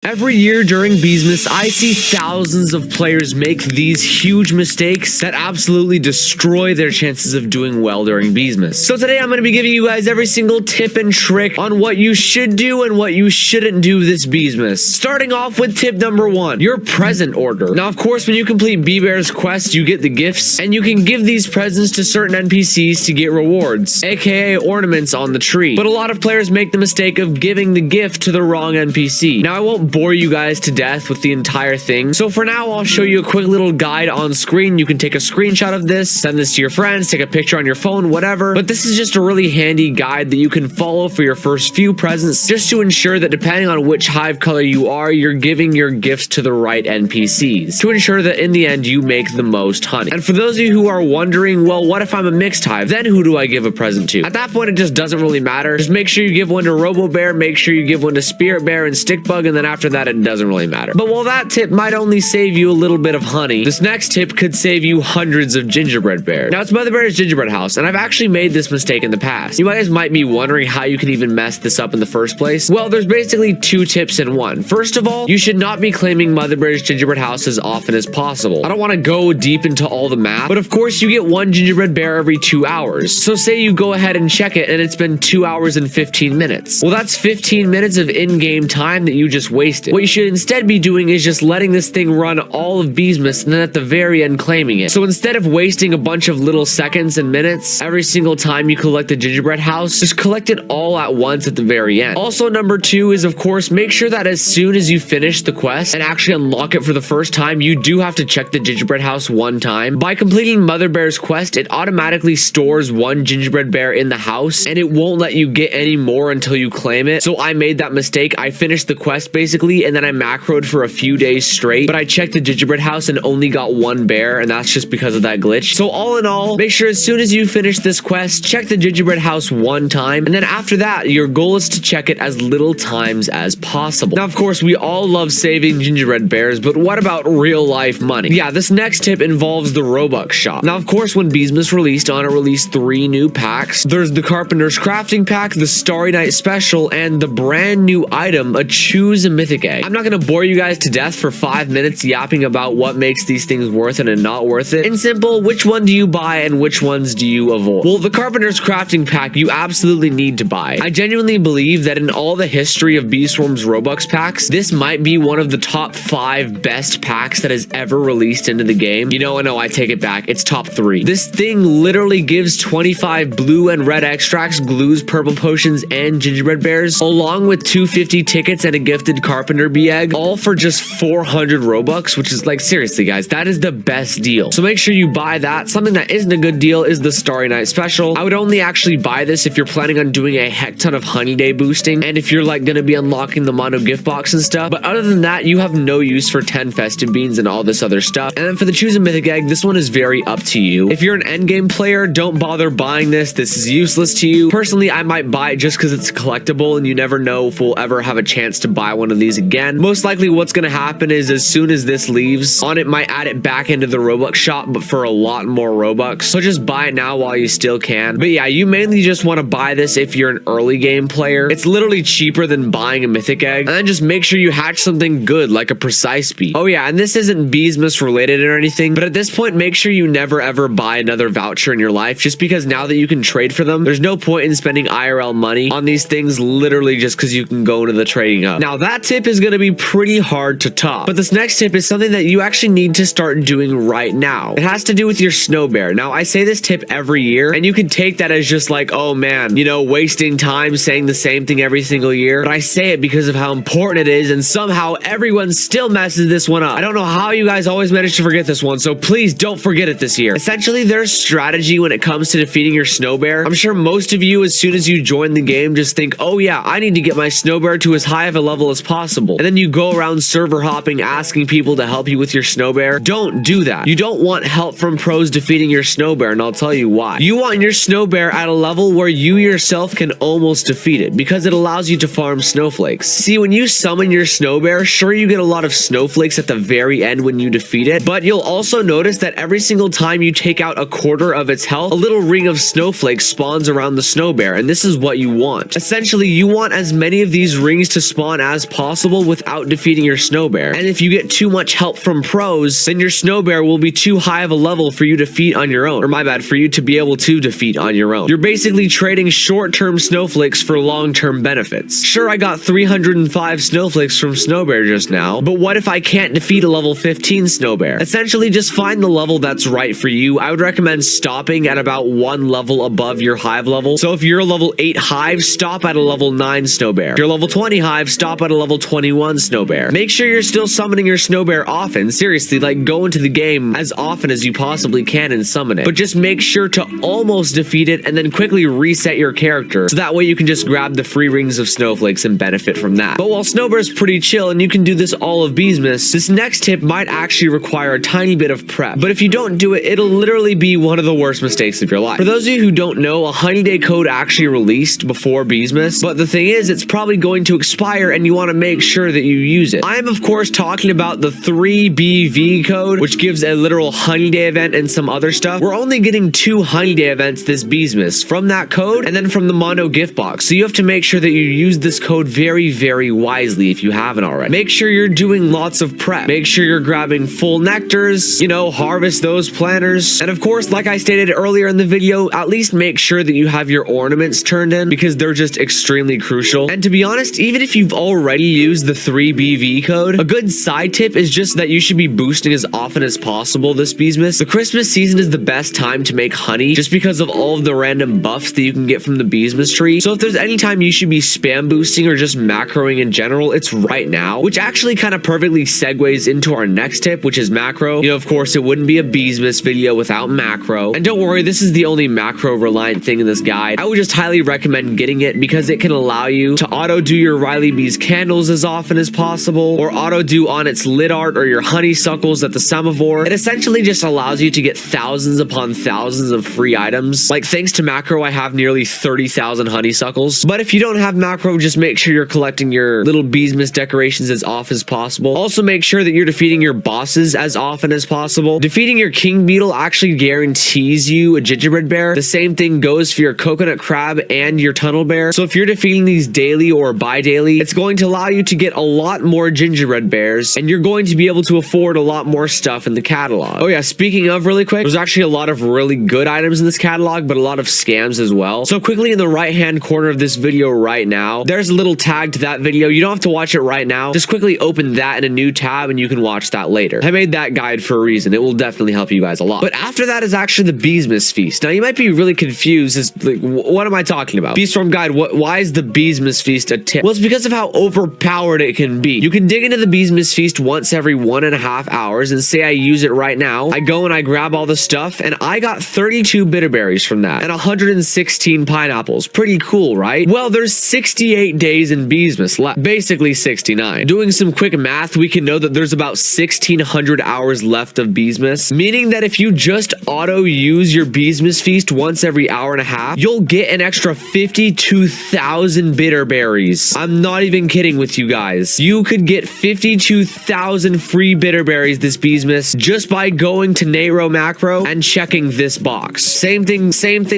Every year during Beesmas, I see thousands of players make these huge mistakes that absolutely destroy their chances of doing well during Beesmas. So today I'm going to be giving you guys every single tip and trick on what you should do and what you shouldn't do this Beesmas. Starting off with tip number 1, your present order. Now, of course, when you complete Bee Bear's quest, you get the gifts, and you can give these presents to certain NPCs to get rewards, aka ornaments on the tree. But a lot of players make the mistake of giving the gift to the wrong NPC. Now, I won't bore you guys to death with the entire thing, so for now I'll show you a quick little guide on screen. You can take a screenshot of this, send this to your friends, take a picture on your phone, whatever, but this is just a really handy guide that you can follow for your first few presents, just to ensure that depending on which hive color you are, you're giving your gifts to the right NPCs, to ensure that in the end you make the most honey. And for those of you who are wondering, well, what if I'm a mixed hive? Then who do I give a present to? At that point, it just doesn't really matter. Just make sure you give one to Robo Bear, make sure you give one to Spirit Bear and Stick Bug, and then after that it doesn't really matter. But while that tip might only save you a little bit of honey, this next tip could save you hundreds of gingerbread bears. Now, it's Mother Bear's gingerbread house, and I've actually made this mistake in the past. You guys might be wondering how you can even mess this up in the first place. Well, there's basically 2 tips in one. First of all, you should not be claiming Mother Bear's gingerbread house as often as possible. I don't want to go deep into all the math, but of course you get 1 gingerbread bear every 2 hours. So say you go ahead and check it and it's been 2 hours and 15 minutes. Well, that's 15 minutes of in-game time that you just wasted. What you should instead be doing is just letting this thing run all of Beesmas and then at the very end claiming it. So instead of wasting a bunch of little seconds and minutes every single time you collect a gingerbread house, just collect it all at once at the very end. Also, number 2 is, of course, make sure that as soon as you finish the quest and actually unlock it for the first time, you do have to check the gingerbread house 1 time. By completing Mother Bear's quest, it automatically stores 1 gingerbread bear in the house and it won't let you get any more until you claim it. So I made that mistake. I finished the quest basically and then I macroed for a few days straight, but I checked the gingerbread house and only got 1 bear, and that's just because of that glitch. So all in all, make sure as soon as you finish this quest, check the gingerbread house 1 time, and then after that, your goal is to check it as little times as possible. Now, of course, we all love saving gingerbread bears, but what about real life money? Yeah, this next tip involves the Robux shop. Now, of course, when Beesmas released on, it released 3 new packs. There's the Carpenter's Crafting Pack, the Starry Night Special, and the brand new item, a Choose a Mythic Egg. I'm not gonna bore you guys to death for 5 minutes yapping about what makes these things worth it and not worth it. In simple, which one do you buy and which ones do you avoid? Well, the Carpenter's Crafting Pack you absolutely need to buy. I genuinely believe that in all the history of Bee Swarm's Robux packs, this might be one of the top 5 best packs that has ever released into the game. You know, I take it back. It's top 3. This thing literally gives 25 blue and red extracts, glues, purple potions, and gingerbread bears, along with 250 tickets and a gifted Carpenter Bee Egg, all for just 400 Robux, which is like, seriously guys, that is the best deal. So make sure you buy that. Something that isn't a good deal is the Starry Night Special. I would only actually buy this if you're planning on doing a heck ton of Honey Day boosting, and if you're like gonna be unlocking the mono gift box and stuff, but other than that, you have no use for 10 festive beans and all this other stuff. And then for the Choose a Mythic Egg, this one is very up to you. If you're an endgame player, don't bother buying this. This is useless to you. Personally, I might buy it just because it's collectible, and you never know if we'll ever have a chance to buy one of these again. Most likely what's gonna happen is as soon as this leaves, On It might add it back into the Robux shop, but for a lot more Robux. So just buy it now while you still can. But yeah, you mainly just want to buy this if you're an early game player. It's literally cheaper than buying a Mythic Egg. And then just make sure you hatch something good, like a Precise Bee. Oh yeah, and this isn't Beesmas related or anything, but at this point, make sure you never ever buy another voucher in your life, just because now that you can trade for them, there's no point in spending IRL money on these things literally just because you can go into the trading hub. Now that tip tip is going to be pretty hard to top. But this next tip is something that you actually need to start doing right now. It has to do with your snow bear. Now, I say this tip every year, and you can take that as just like, oh man, you know, wasting time saying the same thing every single year. But I say it because of how important it is, and somehow everyone still messes this one up. I don't know how you guys always manage to forget this one, so please don't forget it this year. Essentially, there's strategy when it comes to defeating your snow bear. I'm sure most of you, as soon as you join the game, just think, oh yeah, I need to get my snow bear to as high of a level as possible. And then you go around server hopping, asking people to help you with your snow bear. Don't do that. You don't want help from pros defeating your snow bear, and I'll tell you why. You want your snow bear at a level where you yourself can almost defeat it, because it allows you to farm snowflakes. See, when you summon your snow bear, sure, you get a lot of snowflakes at the very end when you defeat it, but you'll also notice that every single time you take out a quarter of its health, a little ring of snowflakes spawns around the snow bear, and this is what you want. Essentially, you want as many of these rings to spawn as possible without defeating your snow bear. And if you get too much help from pros, then your snow bear will be too high of a level for you to defeat on your own. Or my bad, for you to be able to defeat on your own. You're basically trading short-term snowflakes for long-term benefits. Sure, I got 305 snowflakes from snow bear just now, but what if I can't defeat a level 15 snow bear? Essentially, just find the level that's right for you. I would recommend stopping at about one level above your hive level. So if you're a level 8 hive, stop at a level 9 snow bear. If you're level 20 hive, stop at a level 21 snow bear. Make sure you're still summoning your snow bear often. Seriously, like, go into the game as often as you possibly can and summon it. But just make sure to almost defeat it and then quickly reset your character, so that way you can just grab the free rings of snowflakes and benefit from that. But while snow bear's pretty chill and you can do this all of Beesmas, this next tip might actually require a tiny bit of prep. But if you don't do it, it'll literally be one of the worst mistakes of your life. For those of you who don't know, a honey day code actually released before Beesmas, but the thing is, it's probably going to expire and you want to make sure that you use it. I am of course talking about the 3BV code, which gives a literal honey day event and some other stuff. We're only getting 2 honey day events this Beesmas from that code and then from the Mondo gift box. So you have to make sure that you use this code very, very wisely if you haven't already. Make sure you're doing lots of prep. Make sure you're grabbing full nectars, you know, harvest those planters. And of course, like I stated earlier in the video, at least make sure that you have your ornaments turned in, because they're just extremely crucial. And to be honest, even if you've already used the 3BV code, a good side tip is just that you should be boosting as often as possible this Beesmas. The Christmas season is the best time to make honey, just because of all of the random buffs that you can get from the Beesmas tree. So if there's any time you should be spam boosting or just macroing in general, it's right now, which actually kind of perfectly segues into our next tip, which is macro. You know, of course, it wouldn't be a Beesmas video without macro. And don't worry, this is the only macro reliant thing in this guide. I would just highly recommend getting it because it can allow you to auto do your Riley Bees candles as often as possible, or auto do on its lid art or your honeysuckles at the semaphore. It essentially just allows you to get thousands upon thousands of free items. Like, thanks to macro, I have nearly 30,000 honeysuckles. But if you don't have macro, just make sure you're collecting your little Beesmas decorations as often as possible. Also, make sure that you're defeating your bosses as often as possible. Defeating your king beetle actually guarantees you a gingerbread bear. The same thing goes for your coconut crab and your tunnel bear. So if you're defeating these daily or bi-daily, it's going to allow you to get a lot more gingerbread bears, and you're going to be able to afford a lot more stuff in the catalog. Oh yeah, speaking of, really quick, there's actually a lot of really good items in this catalog, but a lot of scams as well. So quickly in the right hand corner of this video right now, there's a little tag to that video. You don't have to watch it right now. Just quickly open that in a new tab and you can watch that later. I made that guide for a reason. It will definitely help you guys a lot. But after that is actually the Beesmas Feast. Now you might be really confused as like, what am I talking about? Beestorm guide, why is the Beesmas Feast a tip? Well, it's because of how overpowered it can be. You can dig into the Beesmas Feast once every 1.5 hours, and say I use it right now. I go and I grab all the stuff, and I got 32 bitterberries from that and 116 pineapples. Pretty cool, right? Well, there's 68 days in Beesmas left. Basically 69. Doing some quick math, we can know that there's about 1,600 hours left of Beesmas, meaning that if you just auto use your Beesmas Feast once every hour and a half, you'll get an extra 52,000 bitterberries. I'm not even kidding with you guys. You could get 52,000 free bitterberries this Beesmas just by going to Nero Macro and checking this box. Same thing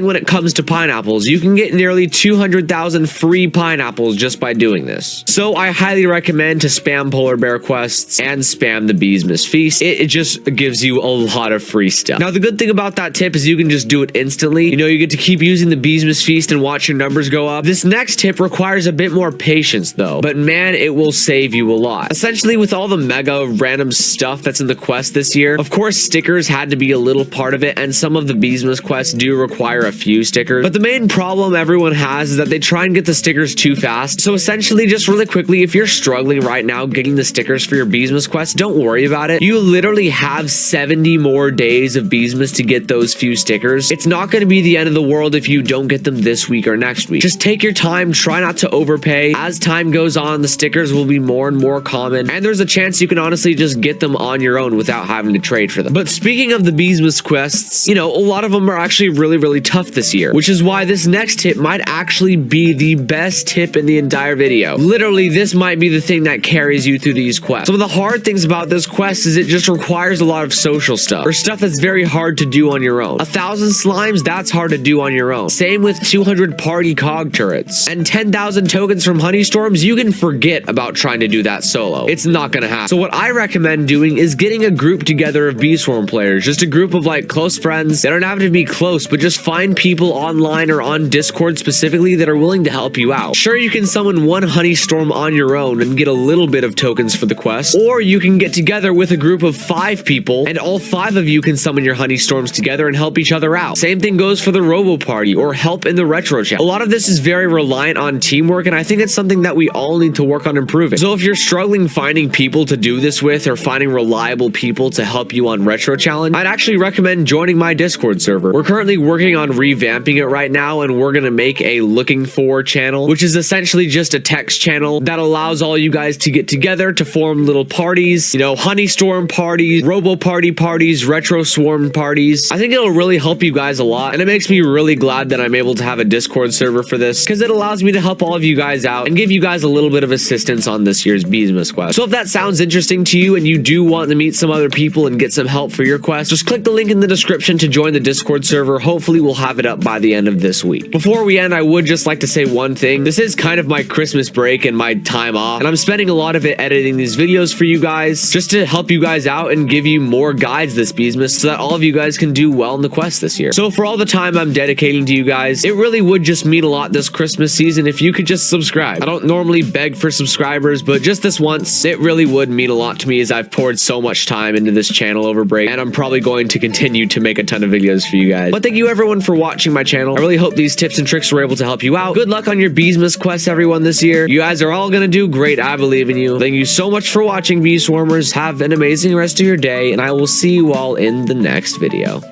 when it comes to pineapples. You can get nearly 200,000 free pineapples just by doing this. So I highly recommend to spam polar bear quests and spam the Beesmas Feast. It just gives you a lot of free stuff. Now the good thing about that tip is you can just do it instantly. You know, you get to keep using the Beesmas Feast and watch your numbers go up. This next tip requires a bit more patience though, but man, man, it will save you a lot. Essentially, with all the mega random stuff that's in the quest this year, of course, stickers had to be a little part of it, and some of the Beesmas quests do require a few stickers. But the main problem everyone has is that they try and get the stickers too fast. So essentially, just really quickly, if you're struggling right now getting the stickers for your Beesmas quest, don't worry about it. You literally have 70 more days of Beesmas to get those few stickers. It's not going to be the end of the world if you don't get them this week or next week. Just take your time, try not to overpay. As time goes on, the stickers will be more and more common, and there's a chance you can honestly just get them on your own without having to trade for them. But speaking of the Beesmas quests, you know, a lot of them are actually really tough this year, which is why this next tip might actually be the best tip in the entire video. Literally, this might be the thing that carries you through these quests. Some of the hard things about this quest is it just requires a lot of social stuff, or stuff that's very hard to do on your own. 1,000 slimes, that's hard to do on your own. Same with 200 party cog turrets. And 10,000 tokens from honey storms, you can forget about trying to do that solo. It's not gonna happen. So what I recommend doing is getting a group together of Bee Swarm players, just a group of like close friends. They don't have to be close, but just find people online or on Discord specifically that are willing to help you out. Sure, you can summon one honey storm on your own and get a little bit of tokens for the quest, or you can get together with a group of 5 people and all 5 of you can summon your honey storms together and help each other out. Same thing goes for the robo party or help in the retro chat. A lot of this is very reliant on teamwork, and I think it's something that we all need to work on improving. So if you're struggling finding people to do this with or finding reliable people to help you on retro challenge, I'd actually recommend joining my Discord server. We're currently working on revamping it right now, and we're gonna make a looking for channel, which is essentially just a text channel that allows all you guys to get together to form little parties, you know, honey storm parties, robo parties, retro swarm parties. I think it'll really help you guys a lot, and it makes me really glad that I'm able to have a Discord server for this, because it allows me to help all of you guys out and give you guys a little bit of assistance on this year's Beesmas quest. So if that sounds interesting to you and you do want to meet some other people and get some help for your quest, just click the link in the description to join the Discord server. Hopefully we'll have it up by the end of this week. Before we end, I would just like to say one thing. This is kind of my Christmas break and my time off, and I'm spending a lot of it editing these videos for you guys, just to help you guys out and give you more guides this Beesmas so that all of you guys can do well in the quest this year. So for all the time I'm dedicating to you guys, it really would just mean a lot this Christmas season if you could just subscribe. I don't normally beg for subscribers, but just this once, it really would mean a lot to me, as I've poured so much time into this channel over break, and I'm probably going to continue to make a ton of videos for you guys. But thank you everyone for watching my channel. I really hope these tips and tricks were able to help you out. Good luck on your Beesmas quest, everyone, this year. You guys are all gonna do great. I believe in you. Thank you so much for watching, Bee Swarmers. Have an amazing rest of your day, and I will see you all in the next video.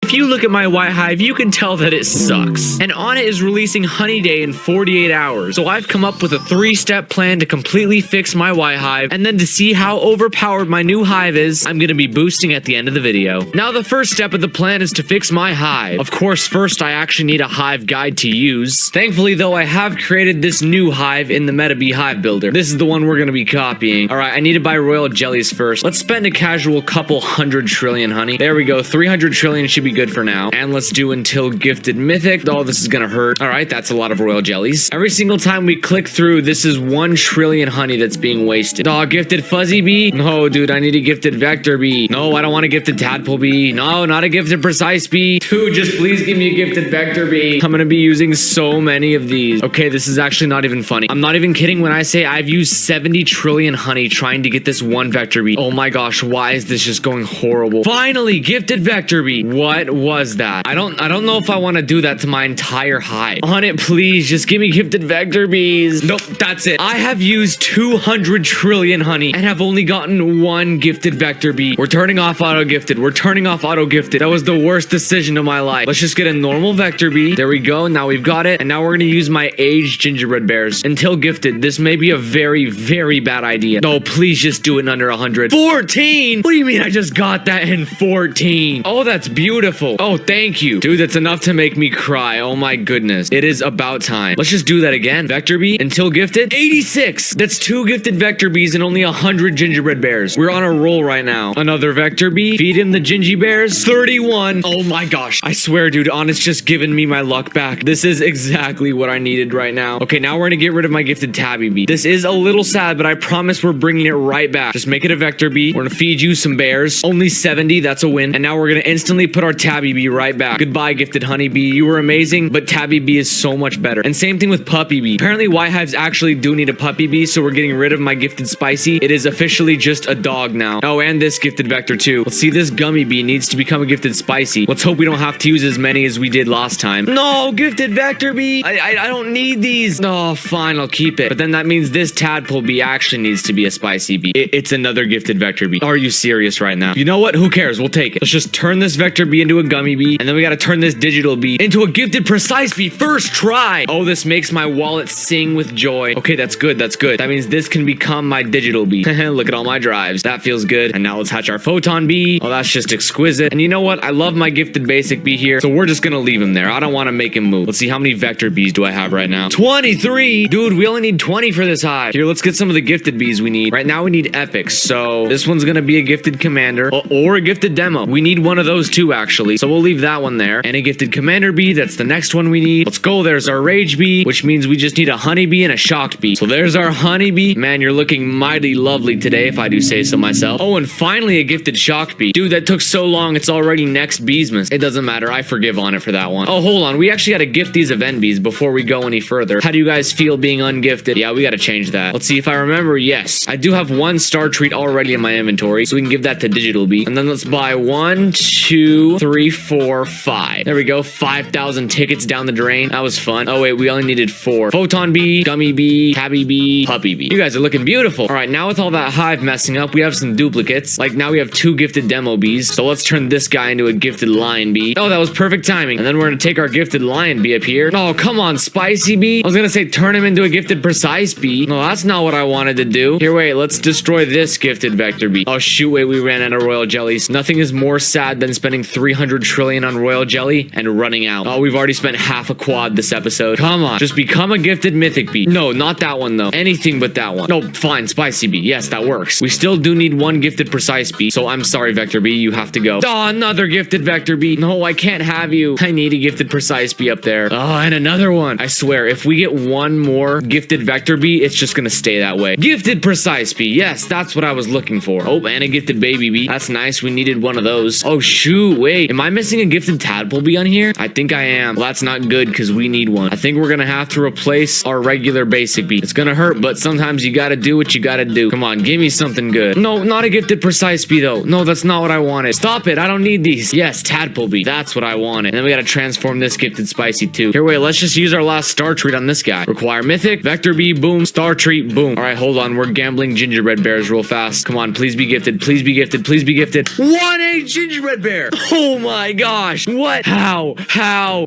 If you look at my white hive, you can tell that it sucks. And on it is releasing Honey Day in 48 hours. So I've come up with a 3-step plan to completely fix my white hive, and then to see how overpowered my new hive is, I'm gonna be boosting at the end of the video. Now the first step of the plan is to fix my hive. Of course, first I actually need a hive guide to use. Thankfully though, I have created this new hive in the MetaBee hive builder. This is the one we're gonna be copying. Alright, I need to buy royal jellies first. Let's spend a casual couple 100 trillion honey. There we go, 300 trillion should be good for now. And let's do until gifted mythic. Oh, this is gonna hurt. All right, that's a lot of royal jellies. Every single time we click through, this is 1 trillion honey that's being wasted. Oh, gifted fuzzy bee? No, dude, I need a gifted vector bee. No, I don't want a gifted tadpole bee. No, not a gifted precise bee. Dude, just please give me a gifted vector bee. I'm gonna be using so many of these. Okay, this is actually not even funny. I'm not even kidding when I say I've used 70 trillion honey trying to get this 1 vector bee. Oh my gosh, why is this just going horrible? Finally, gifted vector bee. What was that? I don't know if I want to do that to my entire hive. On it, please, just give me gifted vector bees. Nope, that's it. I have used 200 trillion honey and have only gotten 1 gifted vector bee. We're turning off auto gifted. We're turning off auto gifted. That was the worst decision of my life. Let's just get a normal vector bee. There we go. Now we've got it. And now we're gonna use my aged gingerbread bears until gifted. This may be a very bad idea. No, please just do it in under 100. 14? What do you mean I just got that in 14? Oh, that's beautiful. Oh, thank you. Dude, that's enough to make me cry. Oh my goodness. It is about time. Let's just do that again. Vector bee until gifted. 86. That's 2 gifted vector bees and only 100 gingerbread bears. We're on a roll right now. Another vector bee. Feed him the gingy bears. 31. Oh my gosh. I swear, dude, Honest's just giving me my luck back. This is exactly what I needed right now. Okay, now we're gonna get rid of my gifted tabby bee. This is a little sad, but I promise we're bringing it right back. Just make it a vector bee. We're gonna feed you some bears. Only 70. That's a win. And now we're gonna instantly put our Tabby Bee right back. Goodbye, gifted honeybee. You were amazing, but Tabby Bee is so much better. And same thing with Puppy Bee. Apparently, Y hives actually do need a Puppy Bee, so we're getting rid of my gifted Spicy. It is officially just a dog now. Oh, and this gifted Vector too. Let's see, this Gummy Bee needs to become a gifted Spicy. Let's hope we don't have to use as many as we did last time. No, gifted Vector Bee. I don't need these. No, fine, I'll keep it. But then that means this Tadpole Bee actually needs to be a Spicy Bee. It's another gifted Vector Bee. Are you serious right now? You know what? Who cares? We'll take it. Let's just turn this Vector Bee into a Gummy Bee, and then we gotta turn this Digital Bee into a gifted Precise Bee. First try. Oh, this makes my wallet sing with joy. Okay, that's good. That's good. That means this can become my Digital Bee. Look at all my drives. That feels good. And now let's hatch our Photon Bee. Oh, that's just exquisite. And you know what? I love my gifted Basic Bee here, so we're just gonna leave him there. I don't want to make him move. Let's see, how many Vector Bees do I have right now? 23. Dude, we only need 20 for this hive. Here, let's get some of the gifted bees we need. Right now we need epics, so this one's gonna be a gifted commander or a gifted demo. We need one of those two, actually, so we'll leave that one there. And a gifted commander bee, that's the next one we need. Let's go. There's our rage bee, which means we just need a honey bee and a shocked bee. So there's our honey bee. Man, you're looking mighty lovely today, if I do say so myself. Oh, and finally a gifted shocked bee. Dude, that took so long, it's already next Beesmas. It doesn't matter, I forgive on it for that one. Oh, hold on, we actually gotta gift these event bees before we go any further. How do you guys feel being ungifted? Yeah, we gotta change that. Let's see if I remember. Yes, I do have one star treat already in my inventory, so we can give that to Digital Bee. And then let's buy 1, 2, 3, 4, 5. There we go, 5,000 tickets down the drain. That was fun. Oh wait, we only needed 4. Photon Bee, Gummy Bee, Tabby Bee, Puppy Bee. You guys are looking beautiful. All right, now with all that hive messing up, we have some duplicates. Like now we have 2 gifted demo bees. So let's turn this guy into a gifted lion bee. Oh, that was perfect timing. And then we're gonna take our gifted lion bee up here. Oh, come on, Spicy Bee. I was gonna say turn him into a gifted precise bee. No, that's not what I wanted to do. Here, wait, let's destroy this gifted Vector Bee. Oh shoot, wait, we ran out of royal jellies. Nothing is more sad than spending 300 trillion on royal jelly and running out. Oh, we've already spent half a quad this episode. Come on, just become a gifted mythic bee. No, not that one though. Anything but that one. No, fine, Spicy Bee. Yes, that works. We still do need one gifted precise bee, so I'm sorry, Vector Bee, you have to go. Oh, another gifted Vector Bee. No, I can't have you. I need a gifted precise bee up there. Oh, and another one. I swear, if we get one more gifted Vector Bee, it's just gonna stay that way. Gifted precise bee. Yes, that's what I was looking for. Oh, and a gifted baby bee. That's nice. We needed one of those. Oh, shoot. Wait, am I missing a gifted tadpole bee on here? I think I am. Well, that's not good because we need one. I think we're gonna have to replace our regular basic bee. It's gonna hurt, but sometimes you gotta do what you gotta do. Come on, give me something good. No, not a gifted precise bee though. No, that's not what I wanted. Stop it. I don't need these. Yes, tadpole bee. That's what I wanted. And then we gotta transform this gifted spicy too. Here, wait, let's just use our last star treat on this guy. Require mythic, Vector Bee, boom, star treat, boom. All right, hold on. We're gambling gingerbread bears real fast. Come on, please be gifted. Please be gifted. Please be gifted. 1-8 gingerbread bear. Oh my gosh. What? How?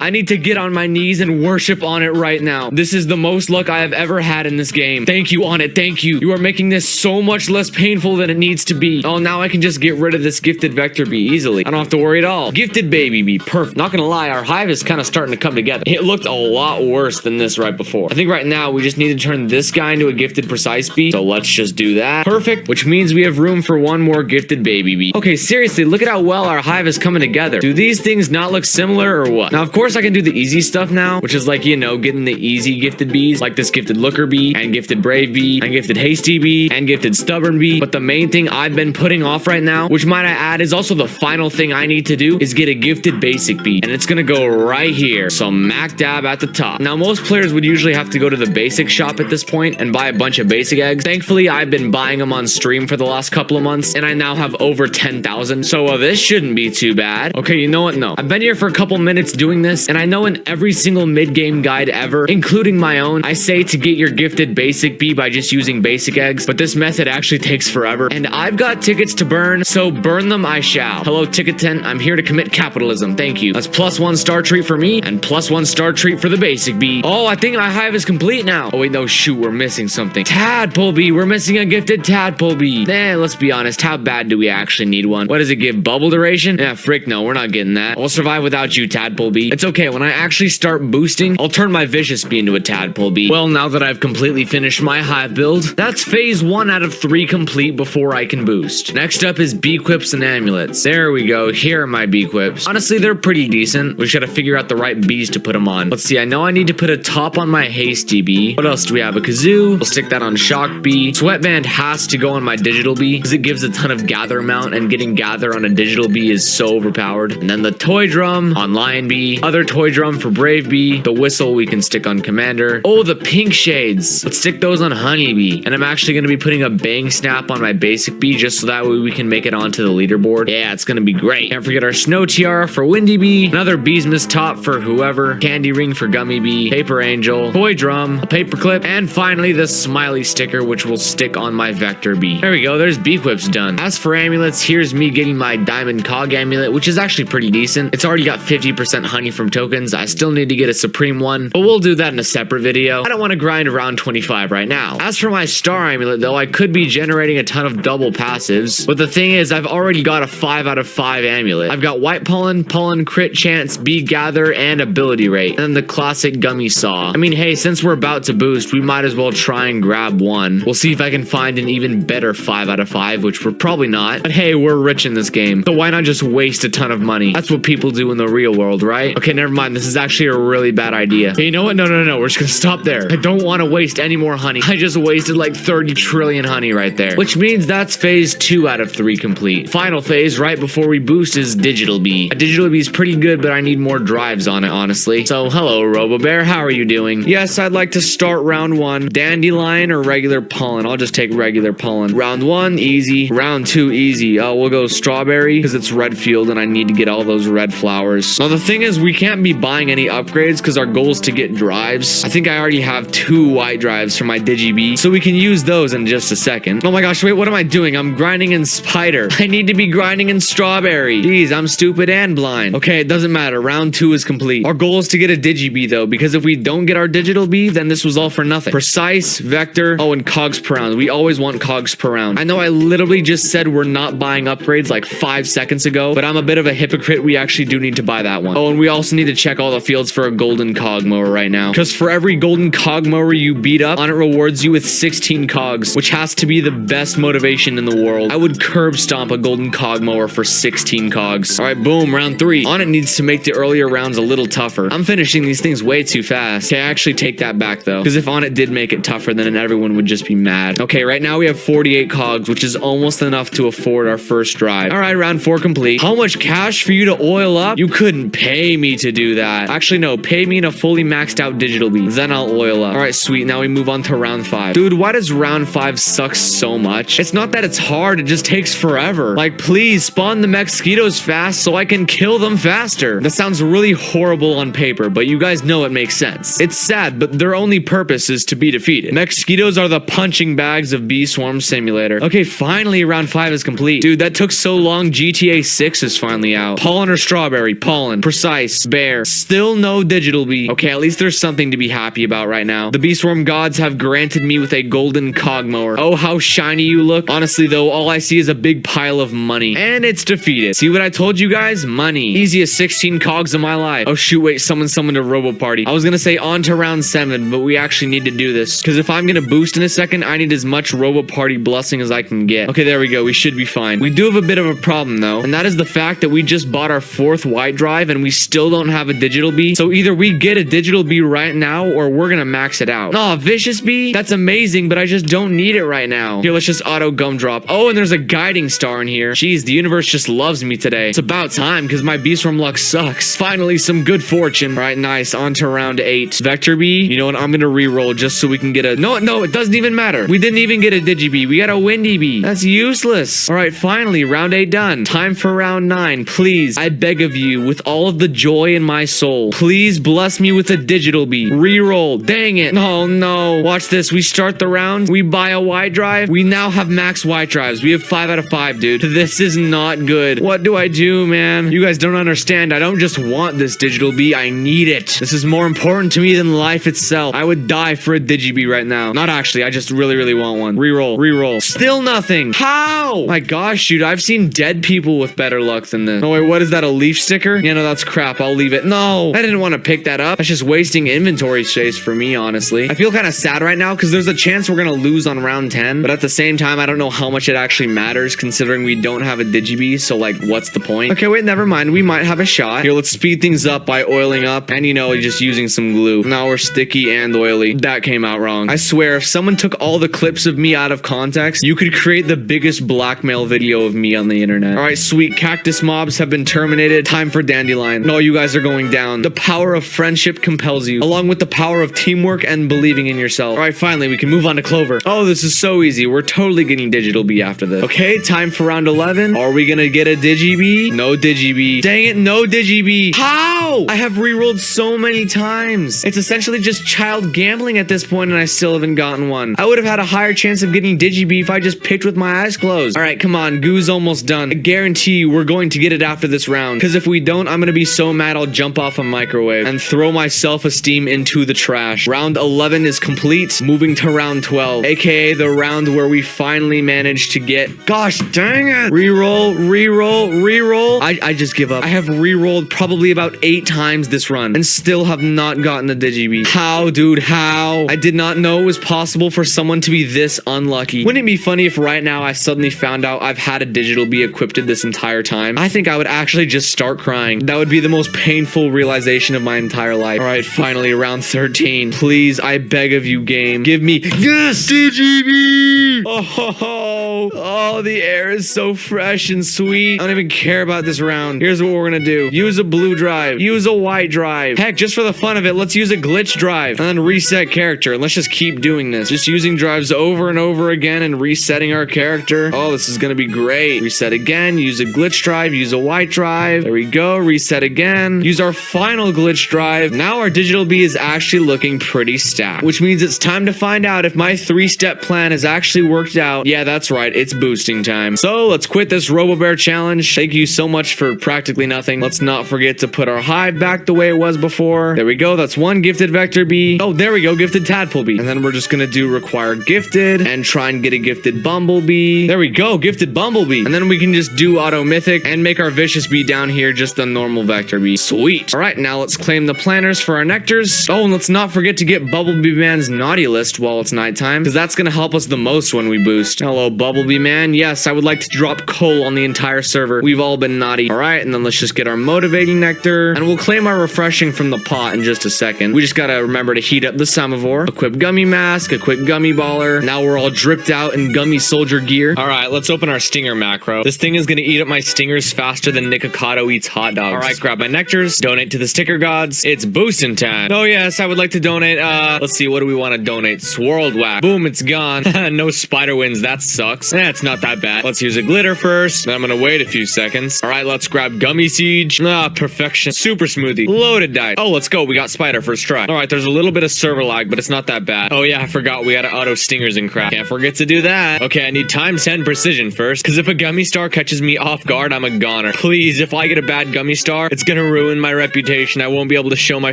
I need to get on my knees and worship on it right now. This is the most luck I have ever had in this game. Thank you, on it. Thank you. You are making this so much less painful than it needs to be. Oh, now I can just get rid of this gifted Vector Bee easily. I don't have to worry at all. Gifted baby bee. Perfect. Not gonna lie, our hive is kind of starting to come together. It looked a lot worse than this right before. I think right now we just need to turn this guy into a gifted precise bee. So let's just do that. Perfect. Which means we have room for one more gifted baby bee. Okay, seriously, look at how well our hive is coming together. Do these things not look similar or what? Now, of course, I can do the easy stuff now, which is like, you know, getting the easy gifted bees, like this gifted looker bee, and gifted brave bee, and gifted hasty bee, and gifted stubborn bee. But the main thing I've been putting off right now, which might I add is also the final thing I need to do, is get a gifted basic bee. And it's gonna go right here. So smack dab at the top. Now, most players would usually have to go to the basic shop at this point and buy a bunch of basic eggs. Thankfully, I've been buying them on stream for the last couple of months, and I now have over 10,000. So this shouldn't be too bad. Okay, you know what? No. I've been here for a couple minutes doing this, and I know in every single mid-game guide ever, including my own, I say to get your gifted basic bee by just using basic eggs, but this method actually takes forever, and I've got tickets to burn, so burn them I shall. Hello, Ticket 10. I'm here to commit capitalism. Thank you. That's +1 star treat for me, and +1 star treat for the basic bee. Oh, I think my hive is complete now. Oh, wait, no, shoot, we're missing something. Tadpole bee. We're missing a gifted tadpole bee. Let's be honest. How bad do we actually need one? What does it give? Bubble duration? Yeah, frick no, we're not getting that. We'll survive without you, tadpole bee. It's okay. When I actually start boosting, I'll turn my vicious bee into a tadpole bee. Well, now that I've completely finished my hive build, that's phase 1 out of 3 complete before I can boost. Next up is bee quips and amulets. There we go. Here are my bee quips. Honestly, they're pretty decent. We just gotta figure out the right bees to put them on. Let's see. I know I need to put a top on my hasty bee. What else do we have? A kazoo. We'll stick that on shock bee. Sweatband has to go on my digital bee because it gives a ton of gather amount, and getting gather on a digital bee is so overpowered. powered. And then the toy drum on Lion Bee, other toy drum for Brave Bee, the whistle we can stick on Commander. Oh, the pink shades. Let's stick those on Honey Bee. And I'm actually going to be putting a bang snap on my basic bee just so that way we can make it onto the leaderboard. Yeah, it's going to be great. Can't forget our snow tiara for Windy Bee, another Beesmas top for whoever, candy ring for Gummy Bee, paper angel, toy drum, a paper clip, and finally the smiley sticker which will stick on my vector bee. There we go, there's bee quips done. As for amulets, here's me getting my diamond cog amulet, which is actually pretty decent. It's already got 50% honey from tokens. I still need to get a supreme one, but we'll do that in a separate video. I don't want to grind around 25 right now. As for my star amulet though, I could be generating a ton of double passives, but the thing is I've already got a 5 out of 5 amulet. I've got white pollen, pollen crit chance, bee gather, and ability rate, and then the classic gummy saw. I mean, hey, since we're about to boost, we might as well try and grab one. We'll see if I can find an even better 5 out of 5, which we're probably not, but hey, we're rich in this game, so why not just waste a ton of money? That's what people do in the real world, right? Okay, never mind, this is actually a really bad idea. Hey, you know what? No, we're just gonna stop there. I don't want to waste any more honey. I just wasted like 30 trillion honey right there, which means that's phase 2 out of 3 complete. Final phase right before we boost is Digital Bee. A Digital Bee is pretty good, but I need more drives on it, honestly. So, hello, RoboBear, how are you doing? Yes, I'd like to start round 1. Dandelion or regular pollen? I'll just take regular pollen. Round 1, easy. Round 2, easy. We'll go strawberry, because it's red field, and I need to get all those red flowers. Now, the thing is, we can't be buying any upgrades, because our goal is to get drives. I think I already have 2 white drives for my Digi-Bee, so we can use those in just a second. Oh my gosh, wait, what am I doing? I'm grinding in spider. I need to be grinding in strawberry. Jeez, I'm stupid and blind. Okay, it doesn't matter. Round 2 is complete. Our goal is to get a Digi-Bee though, because if we don't get our digital bee, then this was all for nothing. Precise, vector, oh, and cogs per round. We always want cogs per round. I know I literally just said we're not buying upgrades like 5 seconds ago, but I'm a bit of a hypocrite. We actually do need to buy that one. Oh, and we also need to check all the fields for a golden cog mower right now, because for every golden cog mower you beat up, on it rewards you with 16 cogs, which has to be the best motivation in the world. I would curb stomp a golden cog mower for 16 cogs. All right, boom, round 3. On it needs to make the earlier rounds a little tougher. I'm finishing these things way too fast. Okay, I actually take that back though, because if on it did make it tougher, then everyone would just be mad. Okay, right now we have 48 cogs, which is almost enough to afford our first drive. All right, round 4 complete. How much cash for you to oil up? You couldn't pay me to do that. Actually, no, pay me in a fully maxed out digital bee, then I'll oil up. All right, sweet. Now we move on to round 5. Dude, why does round 5 suck so much? It's not that it's hard, it just takes forever. Like, please spawn the mosquitoes fast so I can kill them faster. That sounds really horrible on paper, but you guys know it makes sense. It's sad, but their only purpose is to be defeated. Mosquitoes are the punching bags of Bee Swarm Simulator. Okay, finally round 5 is complete. Dude, that took so long. GTA 6 is finally out. Pollen or strawberry? Pollen. Precise. Bear. Still no digital bee. Okay, at least there's something to be happy about right now. The Bee Swarm gods have granted me with a golden cog mower. Oh, how shiny you look. Honestly though, all I see is a big pile of money. And it's defeated. See what I told you guys? Money. Easiest 16 cogs of my life. Oh shoot, wait, someone summoned a robo party. I was gonna say on to round 7, but we actually need to do this, because if I'm gonna boost in a second, I need as much robo party blessing as I can get. Okay, there we go. We should be fine. We do have a bit of a problem though, and that is the fact that we just bought our 4th white drive and we still don't have a digital bee. So either we get a digital bee right now or we're gonna max it out. Aw, vicious bee? That's amazing, but I just don't need it right now. Here, let's just auto gumdrop. Oh, and there's a guiding star in here. Jeez, the universe just loves me today. It's about time, because my Bee Swarm luck sucks. Finally, some good fortune. All right, nice. On to round 8. Vector bee. You know what? I'm gonna re-roll just so we can get a... No, it doesn't even matter. We didn't even get a Digi-Bee. We got a Windy Bee. That's useless. All right, finally, round 8 done. Time for round 9. Please, I beg of you, with all of the joy in my soul, please bless me with a digital bee. Re-roll. Dang it. Oh, no. Watch this. We start the round. We buy a white drive. We now have max white drives. We have 5 out of 5, dude. This is not good. What do I do, man? You guys don't understand. I don't just want this digital bee. I need it. This is more important to me than life itself. I would die for a Digi-Bee right now. Not actually. I just really, really want one. Reroll. Reroll. Still nothing. How? My gosh, dude. I've seen dead people with better luck than this. Oh, wait. What is that? A leaf sticker? Yeah, no, that's crap. I'll leave it. No. I didn't want to pick that up. That's just wasting inventory space for me, honestly. I feel kind of sad right now because there's a chance we're going to lose on round 10. But at the same time, I don't know how much it actually matters considering we don't have a Digi-Bee. So, like, what's the point? Okay, wait. Never mind. We might have a shot. Here, let's speed things up by oiling up. And, you know, just using some glue. Now we're sticky and oily. That came out wrong. I swear, if someone took all the clips of me out of context, you could create the biggest blackmail video of me on the internet. All right, sweet. Cactus mobs have been terminated. Time for Dandelion. No, you guys are going down. The power of friendship compels you, along with the power of teamwork and believing in yourself. All right, finally, we can move on to Clover. Oh, this is so easy. We're totally getting Digital B after this. Okay, time for round 11. Are we gonna get a Digi-B? No Digi-B. Dang it, no Digi-B. How? I have rerolled so many times. It's essentially just child gambling at this point, and I still haven't gotten one. I would have had a higher chance of getting Digi-B if I just picked with my eyes closed. All right, come on. Goo's almost done. I guarantee you we're going to get it after this round, because if we don't, I'm gonna be so mad I'll jump off a microwave and throw my self-esteem into the trash. Round 11 is complete. Moving to round 12, aka the round where we finally managed to get... Gosh dang it! Reroll, reroll, reroll. I just give up. I have rerolled probably about 8 times this run and still have not gotten a Digi-B. How, dude? How? I did not know it was possible for someone to be this unlucky. Wouldn't it be funny if right now I suddenly found out I've had a Digital B equipped this entire time? I think I would actually just start crying. That would be the most painful realization of my entire life. All right, finally, round 13. Please, I beg of you, game. Give me... Yes, Digi-B! Oh, the air is so fresh and sweet. I don't even care about this round. Here's what we're gonna do. Use a blue drive. Use a white drive. Heck, just for the fun of it, let's use a glitch drive. And then reset character. And let's just keep doing this. Just using drives over and over again and resetting our character. Oh, this is gonna be great. Reset again. Use a glitch drive. Use a white drive. There we go. Reset again. Use our final glitch drive. Now our Digital B is actually looking pretty stacked, which means it's time to find out if my 3-step plan has actually worked out. Yeah, that's right. It's boosting time. So let's quit this Robo-Bear challenge. Thank you so much for practically nothing. Let's not forget to put our hive back the way it was before. There we go. That's one gifted Vector B. Oh, there we go. Gifted Tadpole B. And then we're just gonna do require gifted and try and get a gifted Bumblebee. There we go. Gifted Bumblebee. And then we can just do auto mythic and make our Vicious Bee down here just a normal Vector Bee. Sweet. All right, now let's claim the planners for our nectars. Oh, and let's not forget to get Bumblebee Man's naughty list while it's nighttime, because that's gonna help us the most when we boost. Hello, Bumblebee Man. Yes, I would like to drop coal on the entire server. We've all been naughty. All right, and then let's just get our motivating nectar, and we'll claim our refreshing from the pot in just a second. We just gotta remember to heat up the Samovar, equip Gummy Mask, equip Gummy Baller. Now we're all dripped out in Gummy Soldier gear. All right, let's open our Stinger macro. This thing is gonna eat up my stingers faster than Nikocado eats hot dogs. All right, grab my nectars, donate to the sticker gods. It's boosting time. Oh yes, I would like to donate, let's see, what do we want to donate? Swirled Whack. Boom, it's gone. No spider wins, that sucks. It's not that bad. Let's use a glitter first. Then I'm gonna wait a few seconds. All right, let's grab Gummy Siege. Perfection. Super Smoothie. Loaded dice. Oh, let's go. We got Spider first try. All right, there's a little bit of server lag, but it's not that bad. Oh yeah, I forgot we had to auto stingers and crap. Can't forget to do that. Okay, I need times 10 precision first, because if a Gummy Star catches me off guard, I'm a goner. Please, if I get a bad Gummy Star, it's gonna ruin my reputation. I won't be able to show my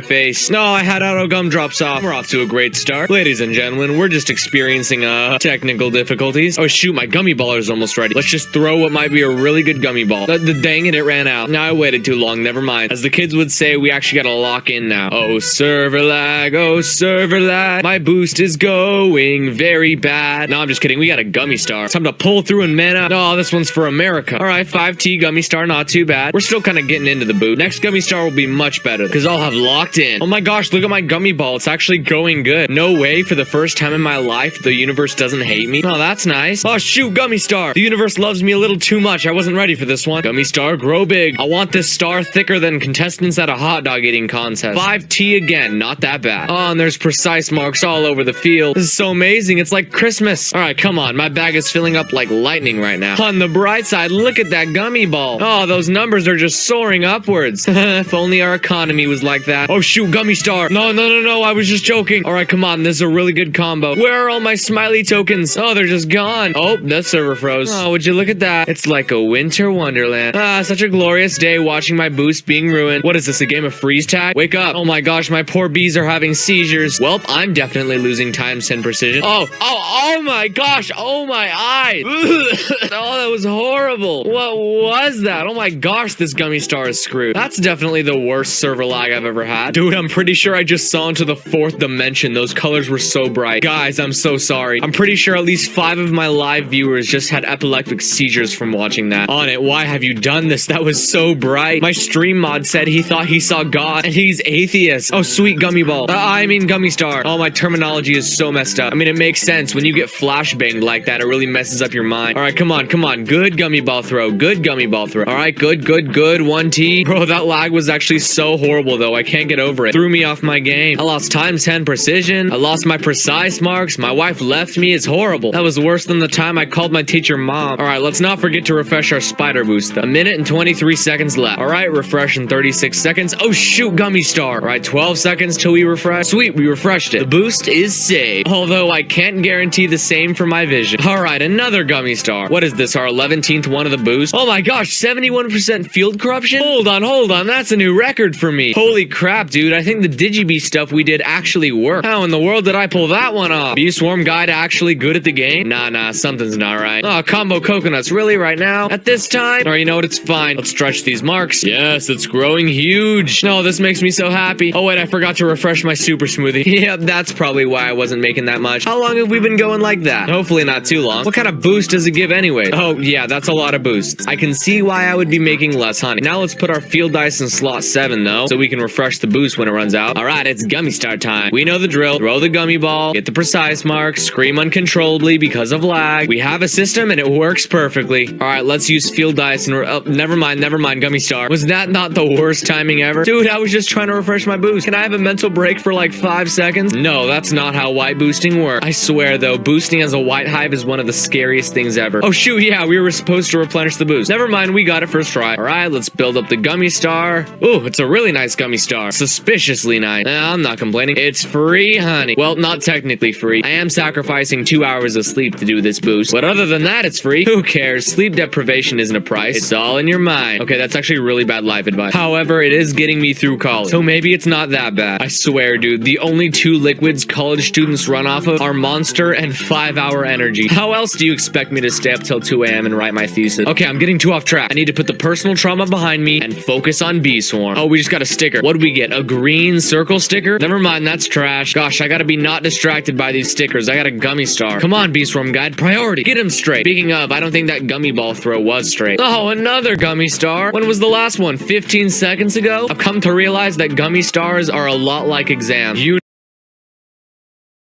face. No, I had auto gumdrops off. We're off to a great start. Ladies and gentlemen, we're just experiencing technical difficulties. Oh shoot, my Gummy Baller's almost ready. Let's just throw what might be a really good Gummy Ball. Dang it, it ran out. No, I waited too long. Never mind. As the kids would say, we actually gotta lock in now. Oh, server lag. Oh, server lag. My boost is going very bad. No, I'm just kidding. We got a Gummy Star. Time to pull through and mana. No, this one's for America. All right, 5T Gummy Star. Not too bad. We're still kind of getting into the boot. Next Gummy Star will be much better because I'll have locked in. Oh my gosh, look at my Gummy Ball. It's actually going good. No way, for the first time in my life, the universe doesn't hate me. Oh, that's nice. Oh shoot, Gummy Star. The universe loves me a little too much. I wasn't ready for this one. Gummy Star, grow big. I want this star thicker than contestants at a hot dog eating contest. 5T again. Not that bad. Oh, and there's precise marks all over the field. This is so amazing. It's like Christmas. All right, come on. My bag is filling up like lightning right now. On the bright side, look at that Gummy Ball. Oh, those numbers are just soaring upwards. If only our economy was like that. Oh shoot, Gummy Star. No, I was just joking. All right, come on. This is a really good combo. Where are all my smiley tokens? Oh, they're just gone. Oh, the server froze. Oh, would you look at that? It's like a winter wonderland. Ah, such a glorious day watching my boost being ruined. What is this, a game of freeze tag? Wake up. Oh my gosh, my poor bees are having seizures. Welp, I'm definitely losing times 10 precision. Oh my gosh. Oh my eye. Oh, that was horrible. What was that? Oh my gosh, this Gummy Star is screwed. That's definitely the worst server lag I've ever had. Dude, I'm pretty sure I just saw into the 4th dimension. Those colors were so bright. Guys, I'm so sorry. I'm pretty sure at least 5 of my live viewers just had epileptic seizures from watching that. On it, why have you done this? That was so bright. My stream mod said he thought he saw God, and he's atheist. Oh, sweet gummy ball. I mean gummy star. Oh, my terminology is so messed up. I mean, it makes sense. When you get flashbanged like that, it really messes up your mind. All right, come on, come on. Good gummy ball throw. Good gummy ball throw. All right, good, good, good. 1T. Bro, that lag was actually so horrible, though. I can't get over it. Threw me off my game. I lost times 10 precision. I lost my precise marks. My wife left me. It's horrible. That was worse than the time I called my teacher mom. All right, let's not forget to refresh our spider boost, though. A minute and 23 seconds left. All right, refresh in 36 seconds. Oh, shoot, gummy star. All right, 12 seconds till we refresh. Sweet, we refreshed it. The boost is saved, although I can't guarantee the same for my vision. All right, another gummy star. What is this, our 11th one of the boost? Oh my gosh, 71% field corruption? Hold on, that's a new record for me. Holy crap, dude, I think the Digibee stuff we did actually worked. How in the world did I pull that one off? Bee Swarm Guide actually good at the game? Nah, something's not right. Oh, combo coconuts, really, right now? At this time? Or you know what, it's fine. Let's stretch these marks. Yes, it's growing huge. No, this makes me so happy. Oh wait, I forgot to refresh my super smoothie. Yep, that's probably why I wasn't making that much. How long have we been going like that? Hopefully not too long. What kind of boost does it give anyway? Oh yeah, that's a lot of boosts. I can see why I would be making less honey. Now let's put our field dice in slot 7 though, so we can refresh the boost when it runs out. Alright, it's gummy star time. We know the drill. Throw the gummy ball, get the precise mark, scream uncontrollably because of lag. We have a system and it works perfectly. Alright, let's use field dice and never mind, gummy star. Was that not the worst timing ever? Dude, I was just trying to refresh my boost. Can I have a mental break for like 5 seconds? No, that's not how white boosting works. I swear though, boosting as a white hive is one of the scariest things ever. Oh shoot, yeah, we were supposed to replenish the boost. Never mind, we got it first try. Alright, let's build up the gummy star. Ooh, it's a really nice gummy star. Suspiciously nice. I'm not complaining. It's free honey. Well, not technically free. I am sacrificing 2 hours of sleep to do this boost. But other than that, it's free. Who cares? Sleep deprivation isn't a price. It's all in your mind. Okay, that's actually really bad life advice. However, it is getting me through college. So maybe it's not that bad. I swear, dude, the only 2 liquids college students run off of are Monster and 5-hour energy. How else do you expect me to stay up till 2 a.m. and write my thesis? Okay, I'm getting too off track. I need to put the personal trauma behind me and focus on Bee Swarm. Oh, we just got a sticker. What do we get? A green circle sticker? Never mind, that's trash. Gosh, I gotta be not distracted by these stickers. I got a gummy star. Come on, Bee Swarm Guide. Priority. Get him straight. Speaking of, I don't think that gummy ball throw was straight. Oh, another gummy star. When was the last one? 15 seconds ago? I've come to realize that gummy stars are a lot like exams. You